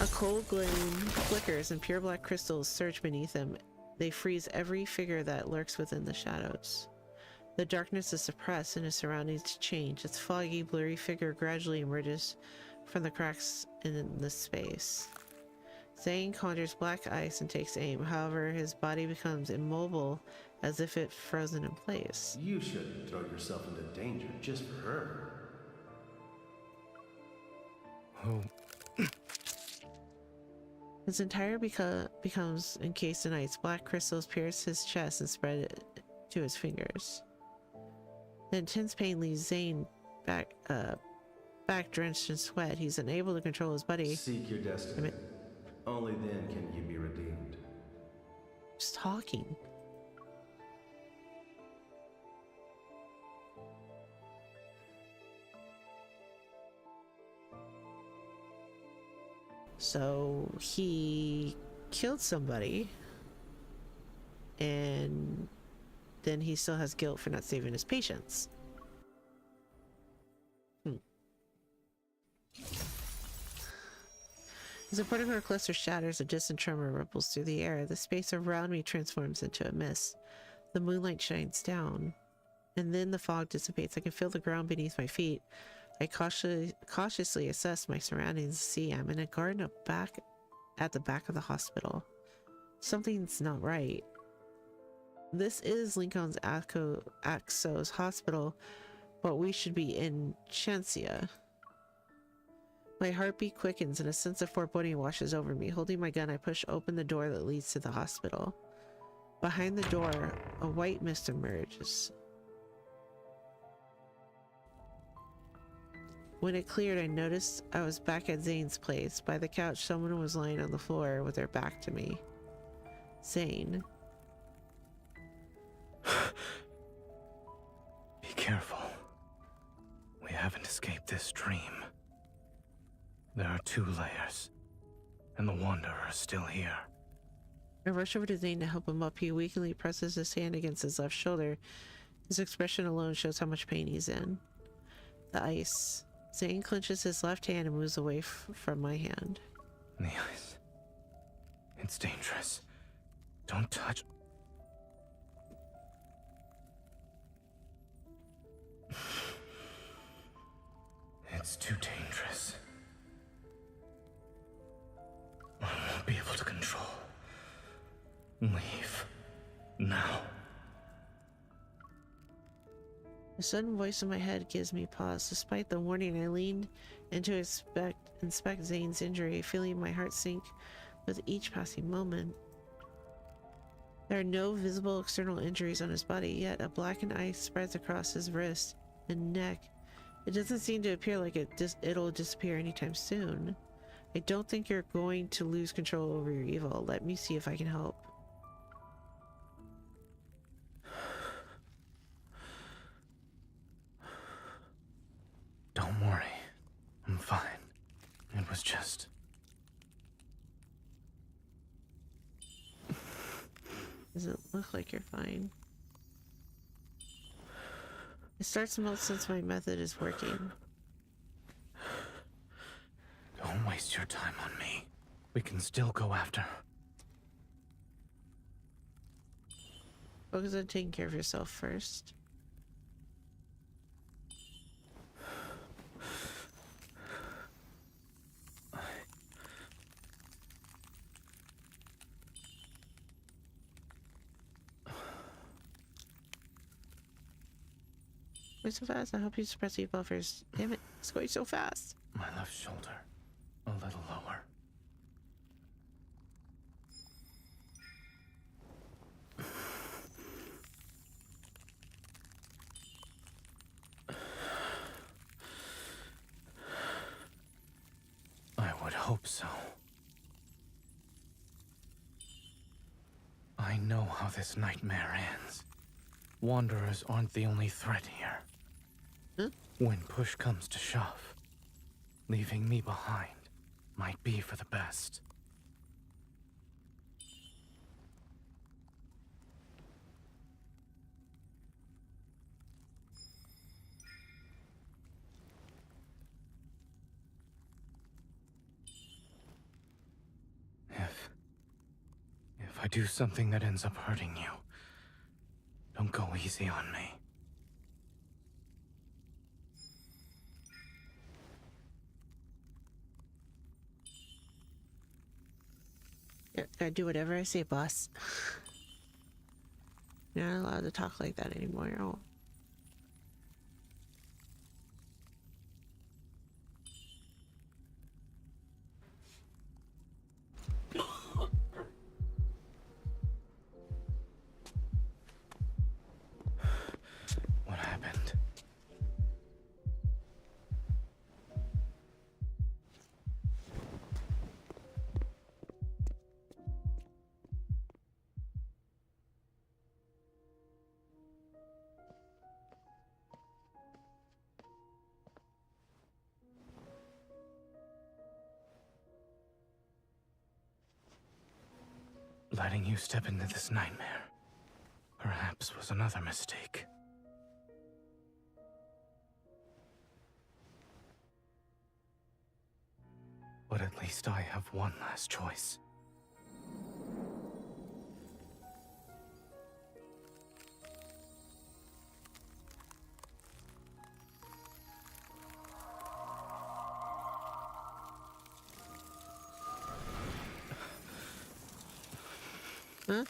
Speaker 2: A cold gleam flickers and pure black crystals surge beneath him. They freeze every figure that lurks within the shadows. The darkness is suppressed and his surroundings change. Its foggy, blurry figure gradually emerges from the cracks in the space. Zane conjures black ice and takes aim. However, his body becomes immobile as if it frozen in place.
Speaker 14: You shouldn't throw yourself into danger just for her.
Speaker 5: Who?
Speaker 2: His entire becomes encased in ice. Black crystals pierce his chest and spread it to his fingers. The intense pain leaves Zane back drenched in sweat. He's unable to control his body.
Speaker 14: Seek your destiny. Only then can you be redeemed.
Speaker 2: Just talking. So he killed somebody, and then he still has guilt for not saving his patients. As a particular cluster shatters, a distant tremor ripples through the air. The space around me transforms into a mist. The moonlight shines down, and then the fog dissipates. I can feel the ground beneath my feet. I cautiously assess my surroundings to see I'm in a garden at the back of the hospital. Something's not right. This is Lincoln's Axos hospital, but we should be in Chancia. My heartbeat quickens and a sense of foreboding washes over me. Holding my gun, I push open the door that leads to the hospital. Behind the door, a white mist emerges. When it cleared, I noticed I was back at Zane's place. By the couch, someone was lying on the floor with their back to me. Zane.
Speaker 5: Be careful. We haven't escaped this dream. There are 2 layers, and the Wanderer is still here.
Speaker 2: I rush over to Zane to help him up. He weakly presses his hand against his left shoulder. His expression alone shows how much pain he's in. The ice. Zane clenches his left hand and moves away from my hand.
Speaker 5: The ice. It's dangerous. Don't touch. It's too dangerous. I won't be able to control. Leave. Now.
Speaker 2: A sudden voice in my head gives me pause. Despite the warning, I leaned in to inspect Zane's injury, feeling my heart sink with each passing moment. There are no visible external injuries on his body, yet a blackened ice spreads across his wrist and neck. It doesn't seem to appear like it'll disappear anytime soon. I don't think you're going to lose control over your evil. Let me see if I can help.
Speaker 5: Don't worry. I'm fine. It was just...
Speaker 2: Doesn't look like you're fine. It starts to melt since my method is working.
Speaker 5: Don't waste your time on me. We can still go after her.
Speaker 2: Focus on taking care of yourself first. Going so fast. I hope you suppress your buffers. Damn it, it's going so fast.
Speaker 5: My left shoulder. A little lower. I would hope so. I know how this nightmare ends. Wanderers aren't the only threat here.
Speaker 2: Huh?
Speaker 5: When push comes to shove, leaving me behind might be for the best. If I do something that ends up hurting you, don't go easy on me.
Speaker 2: Yeah, gotta do whatever I say, boss. You're not allowed to talk like that anymore. Oh.
Speaker 5: What happened? Letting you step into this nightmare, perhaps, was another mistake. But at least I have one last choice.
Speaker 2: Huh?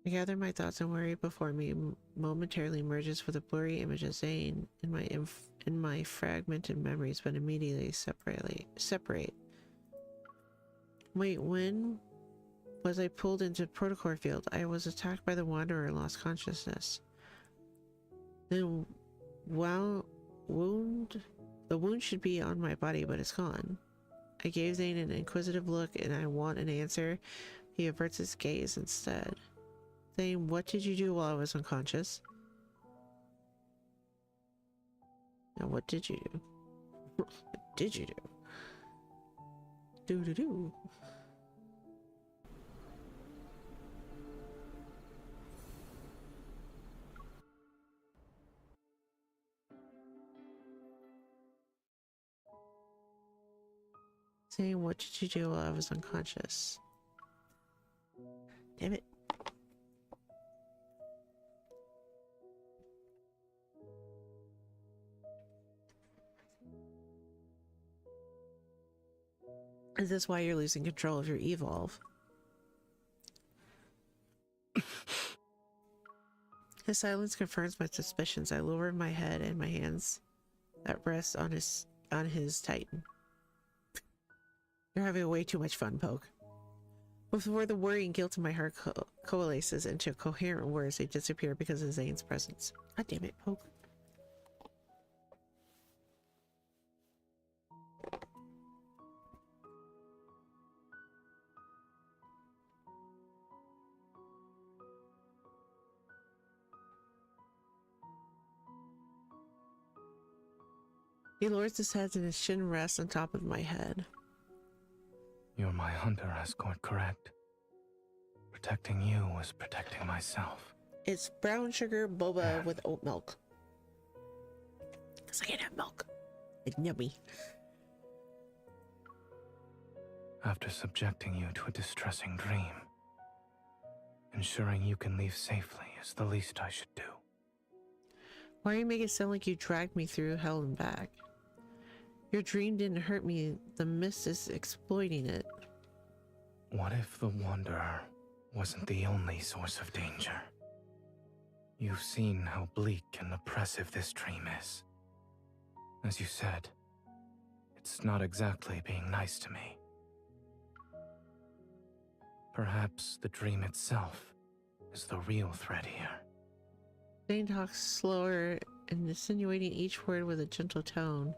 Speaker 2: I gather my thoughts and worry before me momentarily merges with a blurry image of Zane in my fragmented memories, but immediately separate. Wait, when was I pulled into Protocol Field? I was attacked by the Wanderer and lost consciousness. Then, the wound should be on my body, but it's gone. I gave Zane an inquisitive look, and I want an answer. He averts his gaze instead. Zane, what did you do while I was unconscious? Now, what did you do? What did you do? Do-do-do. Zane, what did you do while I was unconscious? Damn it. Is this why you're losing control of your evolve? His silence confirms my suspicions. I lower my head and my hands that rest on his titan. You're having way too much fun, Poke. Before the worry and guilt in my heart coalesces into coherent words, they disappear because of Zane's presence. God damn it, Poke. He lowers his head and his chin rests on top of my head.
Speaker 5: You're my hunter, escort, correct? Protecting you was protecting myself.
Speaker 2: It's brown sugar boba with oat milk. Because I can't have milk. It's yummy.
Speaker 5: After subjecting you to a distressing dream, ensuring you can leave safely is the least I should do.
Speaker 2: Why are you making it sound like you dragged me through hell and back? Your dream didn't hurt me. The mist is exploiting it.
Speaker 5: What if the Wanderer wasn't the only source of danger? You've seen how bleak and oppressive this dream is. As you said, it's not exactly being nice to me. Perhaps the dream itself is the real threat here.
Speaker 2: Zane talks slower and insinuating each word with a gentle tone.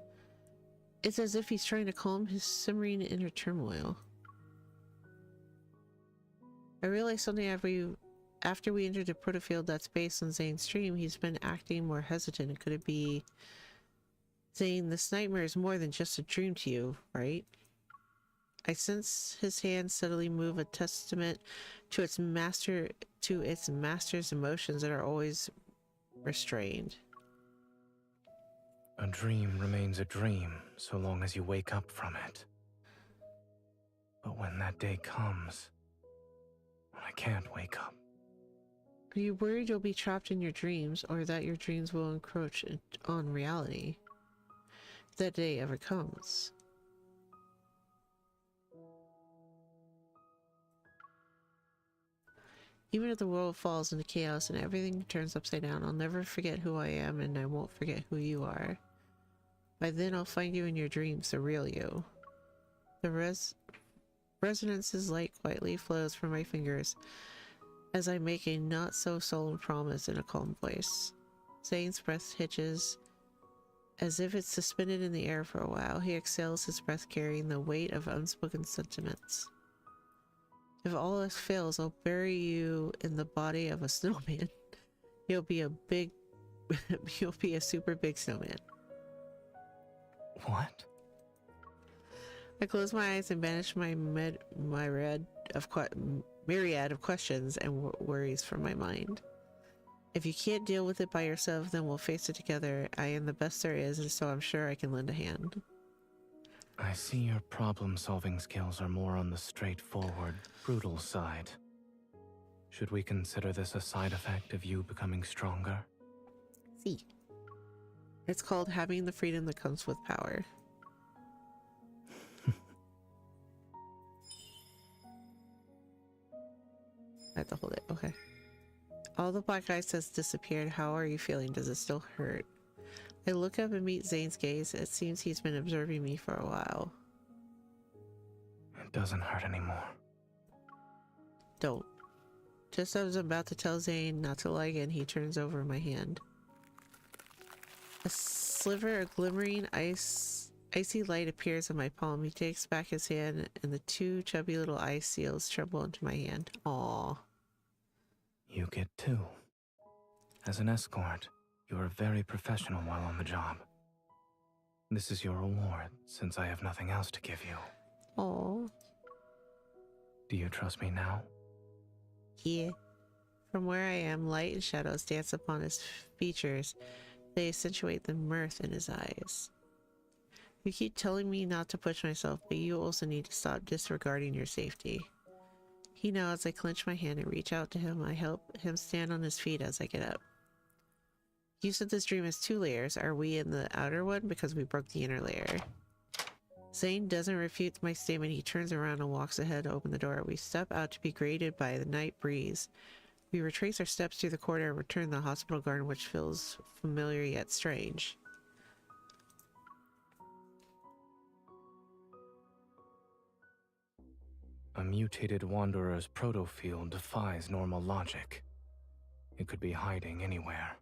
Speaker 2: It's as if he's trying to calm his simmering inner turmoil. I realized something after we entered the protofield that's based on Zane's dream. He's been acting more hesitant. Could it be, Zane, this nightmare is more than just a dream to you, right? I sense his hand steadily move, a testament to its master's emotions that are always restrained.
Speaker 5: A dream remains a dream so long as you wake up from it. But when that day comes, when I can't wake up.
Speaker 2: Are you worried you'll be trapped in your dreams, or that your dreams will encroach on reality? If that day ever comes. Even if the world falls into chaos and everything turns upside down, I'll never forget who I am, and I won't forget who you are. By then I'll find you in your dreams, the real you. The resonance's light quietly flows from my fingers as I make a not-so-solemn promise in a calm voice. Zane's breath hitches as if it's suspended in the air for a while. He exhales, his breath carrying the weight of unspoken sentiments. If all else fails, I'll bury you in the body of a snowman. You'll be a super big snowman.
Speaker 5: What?
Speaker 2: I close my eyes and banish my myriad of questions and worries from my mind. If you can't deal with it by yourself, then we'll face it together. I am the best there is, and so I'm sure I can lend a hand.
Speaker 5: I see your problem-solving skills are more on the straightforward, brutal side. Should we consider this a side effect of you becoming stronger?
Speaker 2: See. It's called having the freedom that comes with power. I have to hold it. Okay. All the black ice has disappeared. How are you feeling? Does it still hurt? I look up and meet Zane's gaze. It seems he's been observing me for a while.
Speaker 5: It doesn't hurt anymore.
Speaker 2: Don't. Just as I'm about to tell Zane not to lie again, he turns over my hand. A sliver of glimmering icy light appears in my palm. He takes back his hand, and the two chubby little ice seals tremble into my hand. Aww.
Speaker 5: You get two. As an escort, you are very professional while on the job. This is your reward, since I have nothing else to give you.
Speaker 2: Aww.
Speaker 5: Do you trust me now?
Speaker 2: Yeah. From where I am, light and shadows dance upon his features. They accentuate the mirth in his eyes. You keep telling me not to push myself, but you also need to stop disregarding your safety. He nods. I clench my hand and reach out to him. I help him stand on his feet as I get up. You said this dream has 2 layers. Are we in the outer one? Because we broke the inner layer. Zane doesn't refute my statement. He turns around and walks ahead to open the door. We step out to be greeted by the night breeze. We retrace our steps through the corridor and return to the hospital garden, which feels familiar yet strange.
Speaker 5: A mutated wanderer's protofield defies normal logic. It could be hiding anywhere.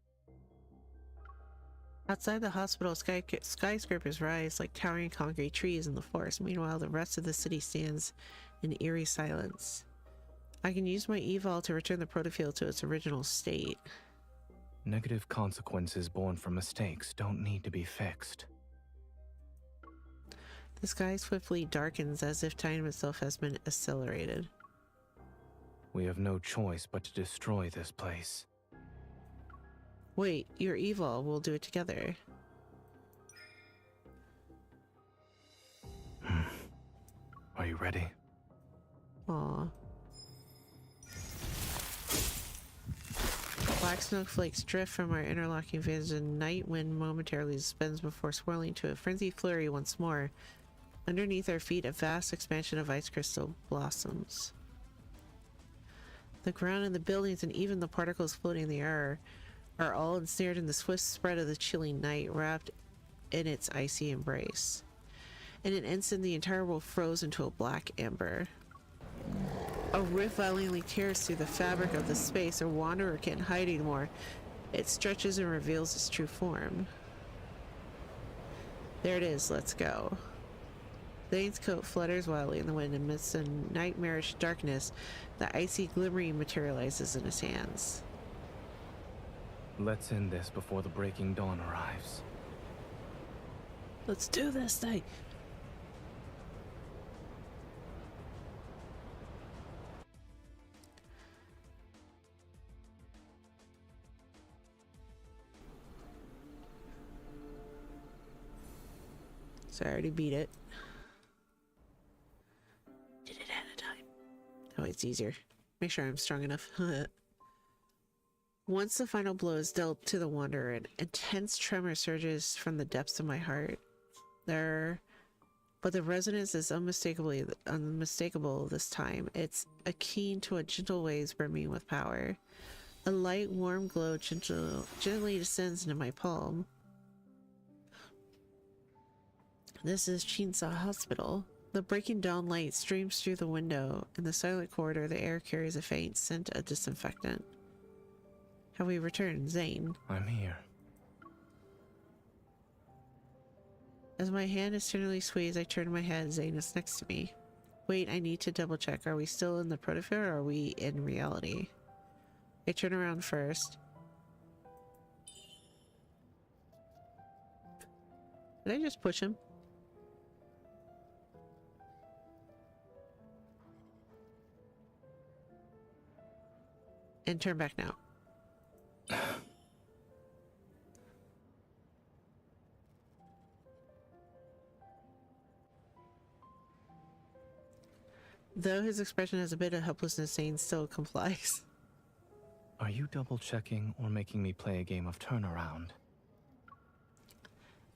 Speaker 2: Outside the hospital, skyscrapers rise like towering concrete trees in the forest. Meanwhile, the rest of the city stands in eerie silence. I can use my eval to return the protofield to its original state.
Speaker 5: Negative consequences born from mistakes don't need to be fixed.
Speaker 2: The sky swiftly darkens as if time itself has been accelerated.
Speaker 5: We have no choice but to destroy this place.
Speaker 2: Wait, your eval, we'll do it together.
Speaker 5: Are you ready?
Speaker 2: Aww. Black snowflakes drift from our interlocking vision. Night wind momentarily suspends before swirling to a frenzied flurry once more. Underneath our feet, a vast expansion of ice crystal blossoms. The ground and the buildings and even the particles floating in the air are all ensnared in the swift spread of the chilling night, wrapped in its icy embrace. In an instant, the entire world froze into a black ember. A rift violently tears through the fabric of the space. A wanderer can't hide anymore. It stretches and reveals its true form. There it is, let's go. Zane's coat flutters wildly in the wind amidst a nightmarish darkness. The icy glimmering materializes in his hands.
Speaker 5: Let's end this before the breaking dawn arrives.
Speaker 2: Let's do this thing. So I already beat it. Did it at a time. Oh, it's easier. Make sure I'm strong enough. Once the final blow is dealt to the Wanderer, an intense tremor surges from the depths of my heart. But the resonance is unmistakable this time. It's akin to a gentle waves brimming with power. A light, warm glow gently descends into my palm. This is Chinsa Hospital. The breaking dawn light streams through the window. In the silent corridor, the air carries a faint scent of disinfectant. Have we returned, Zane?
Speaker 5: I'm here.
Speaker 2: As my hand externally squeezed, I turn my head. Zane is next to me. Wait, I need to double check. Are we still in the protofield or are we in reality? I turn around first. Did I just push him? And turn back now. Though his expression has a bit of helplessness, Zane still complies.
Speaker 5: Are you double-checking or making me play a game of turnaround?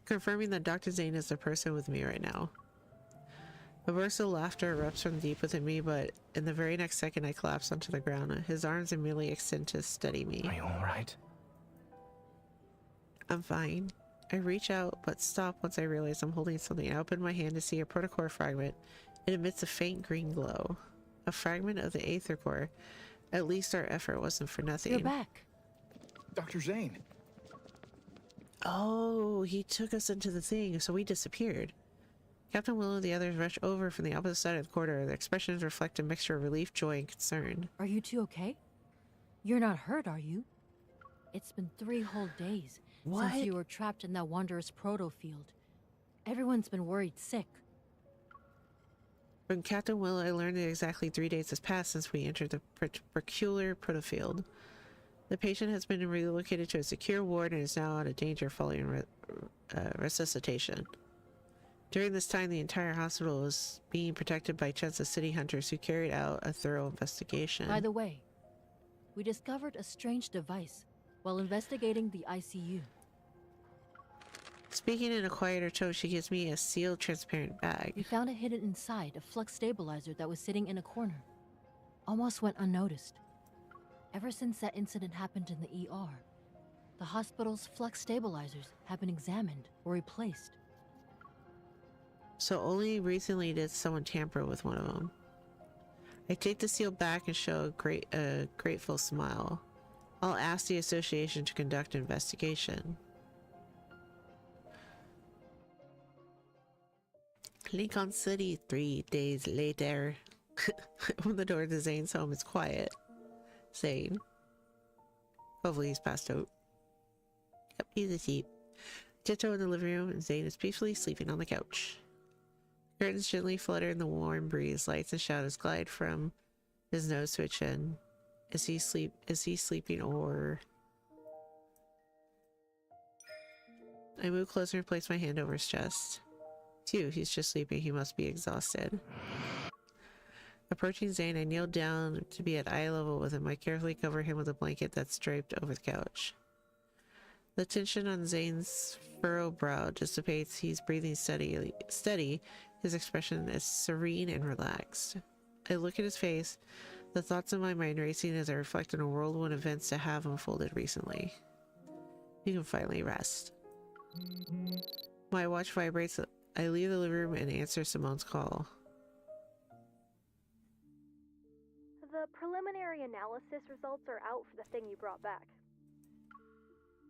Speaker 2: Confirming that Dr. Zane is the person with me right now. A burst of laughter erupts from deep within me, but in the very next second I collapse onto the ground. His arms immediately extend to steady me.
Speaker 5: Are you alright?
Speaker 2: I'm fine. I reach out, but stop once I realize I'm holding something. I open my hand to see a protocore fragment. It emits a faint green glow. A fragment of the Aether Core. At least our effort wasn't for nothing.
Speaker 6: You're back.
Speaker 13: Dr. Zane.
Speaker 2: Oh, he took us into the thing, so we disappeared. Captain Will and the others rush over from the opposite side of the corridor. Their expressions reflect a mixture of relief, joy, and concern.
Speaker 6: Are you two okay? You're not hurt, are you? It's been 3 whole days since you were trapped in that Wanderer's proto-field. Everyone's been worried sick.
Speaker 2: From Captain Will, I learned that exactly 3 days has passed since we entered the peculiar protofield. The patient has been relocated to a secure ward and is now out of danger following resuscitation. During this time, the entire hospital is being protected by Chensa city hunters who carried out a thorough investigation.
Speaker 6: By the way, we discovered a strange device while investigating the ICU.
Speaker 2: Speaking in a quieter tone, she gives me a sealed, transparent bag.
Speaker 6: We found it hidden inside a flux stabilizer that was sitting in a corner. Almost went unnoticed. Ever since that incident happened in the ER, the hospital's flux stabilizers have been examined or replaced.
Speaker 2: So only recently did someone tamper with one of them. I take the seal back and show a grateful smile. I'll ask the association to conduct an investigation. Lincoln City, 3 days later. When the door to Zane's home is quiet. Zane. Hopefully he's passed out. Yep, he's asleep. Tiptoe in the living room and Zane is peacefully sleeping on the couch. Curtains gently flutter in the warm breeze. Lights and shadows glide from his nose to his chin. Is he sleeping or... I move closer and place my hand over his chest. Phew, he's just sleeping. He must be exhausted. Approaching Zane, I kneel down to be at eye level with him. I carefully cover him with a blanket that's draped over the couch. The tension on Zane's furrowed brow dissipates. He's breathing steady. His expression is serene and relaxed. I look at his face, the thoughts in my mind racing as I reflect on a whirlwind of events that have unfolded recently. You can finally rest. My watch vibrates. I leave the living room and answer Simone's call.
Speaker 7: The preliminary analysis results are out for the thing you brought back.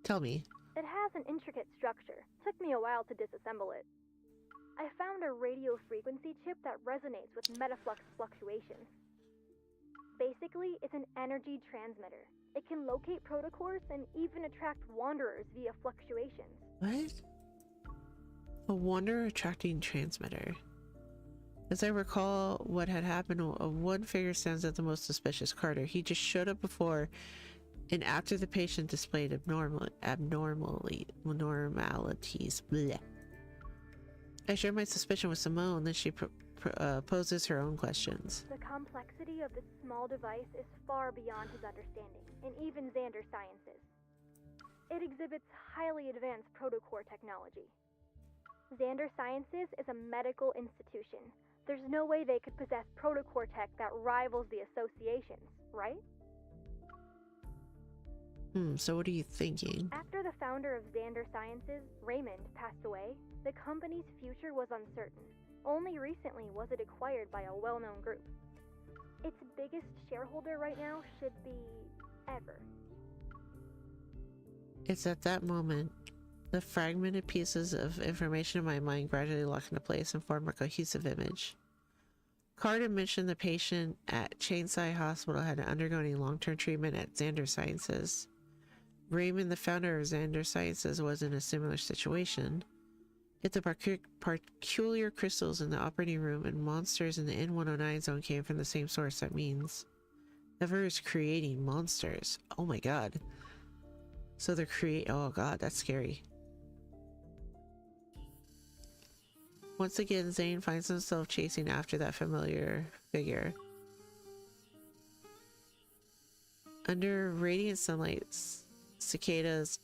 Speaker 2: Tell me.
Speaker 7: It has an intricate structure. Took me a while to disassemble it. I found a radio frequency chip that resonates with metaflux fluctuations. Basically, it's an energy transmitter. It can locate protocors and even attract wanderers via fluctuations.
Speaker 2: What? A wanderer attracting transmitter. As I recall what had happened, one figure stands out the most suspicious. Carter. He just showed up before and after the patient displayed abnormalities. Blech. I shared my suspicion with Simone, then she poses her own questions.
Speaker 7: The complexity of this small device is far beyond his understanding, and even Xander Sciences. It exhibits highly advanced protocore technology. Xander Sciences is a medical institution. There's no way they could possess protocore tech that rivals the associations, right?
Speaker 2: So what are you thinking?
Speaker 7: After the founder of Xander Sciences, Raymond, passed away, the company's future was uncertain. Only recently was it acquired by a well-known group. Its biggest shareholder right now should be Ever.
Speaker 2: It's at that moment the fragmented pieces of information in my mind gradually lock into place and form a cohesive image. Carter mentioned the patient at Chainside Hospital had undergone a long-term treatment at Xander Sciences. Raymond, the founder of Xander Sciences, was in a similar situation. If the peculiar crystals in the operating room and monsters in the N109 zone came from the same source, that means Ever is creating monsters. Oh my god. So they're oh god, that's scary. Once again, Zane finds himself chasing after that familiar figure. Under radiant sunlight, cicadas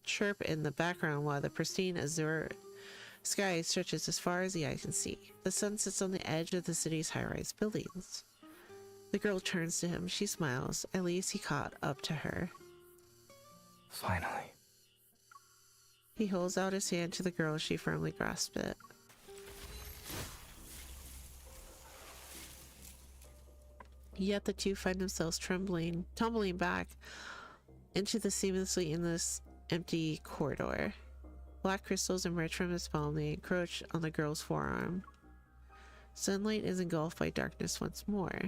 Speaker 2: chirp in the background while the pristine azure sky stretches as far as the eye can see. The sun sits on the edge of the city's high-rise buildings. The girl turns to him. She smiles. At least he caught up to her.
Speaker 5: Finally.
Speaker 2: He holds out his hand to the girl. She firmly grasps it. Yet the two find themselves tumbling back into the seamlessly endless empty corridor. Black crystals emerge from his palm. They encroach on the girl's forearm. Sunlight is engulfed by darkness once more.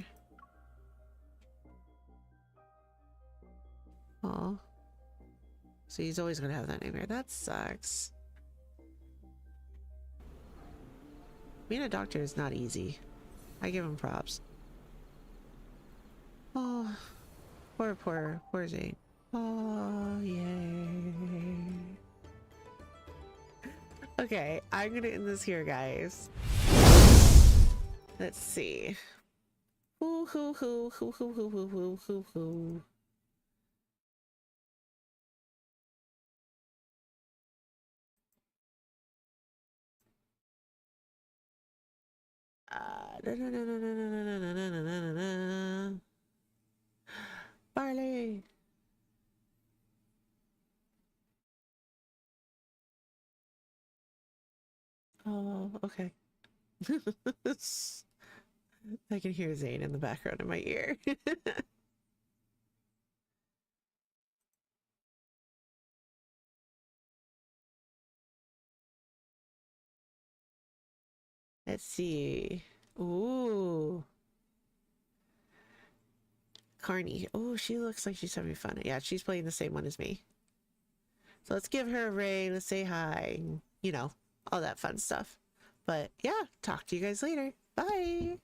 Speaker 2: Oh, so he's always gonna have that nightmare. That sucks. Being a doctor is not easy. I give him props. Oh, poor Zane. Oh, yay. Okay, I'm gonna end this here, guys. Let's see. Hoo. Barley. Oh, okay. I can hear Zane in the background in my ear. Let's see. Ooh. Carney. Oh, she looks like she's having fun. Yeah, she's playing the same one as me. So let's give her a ray. Let's say hi. You know, all that fun stuff. But yeah, talk to you guys later. Bye.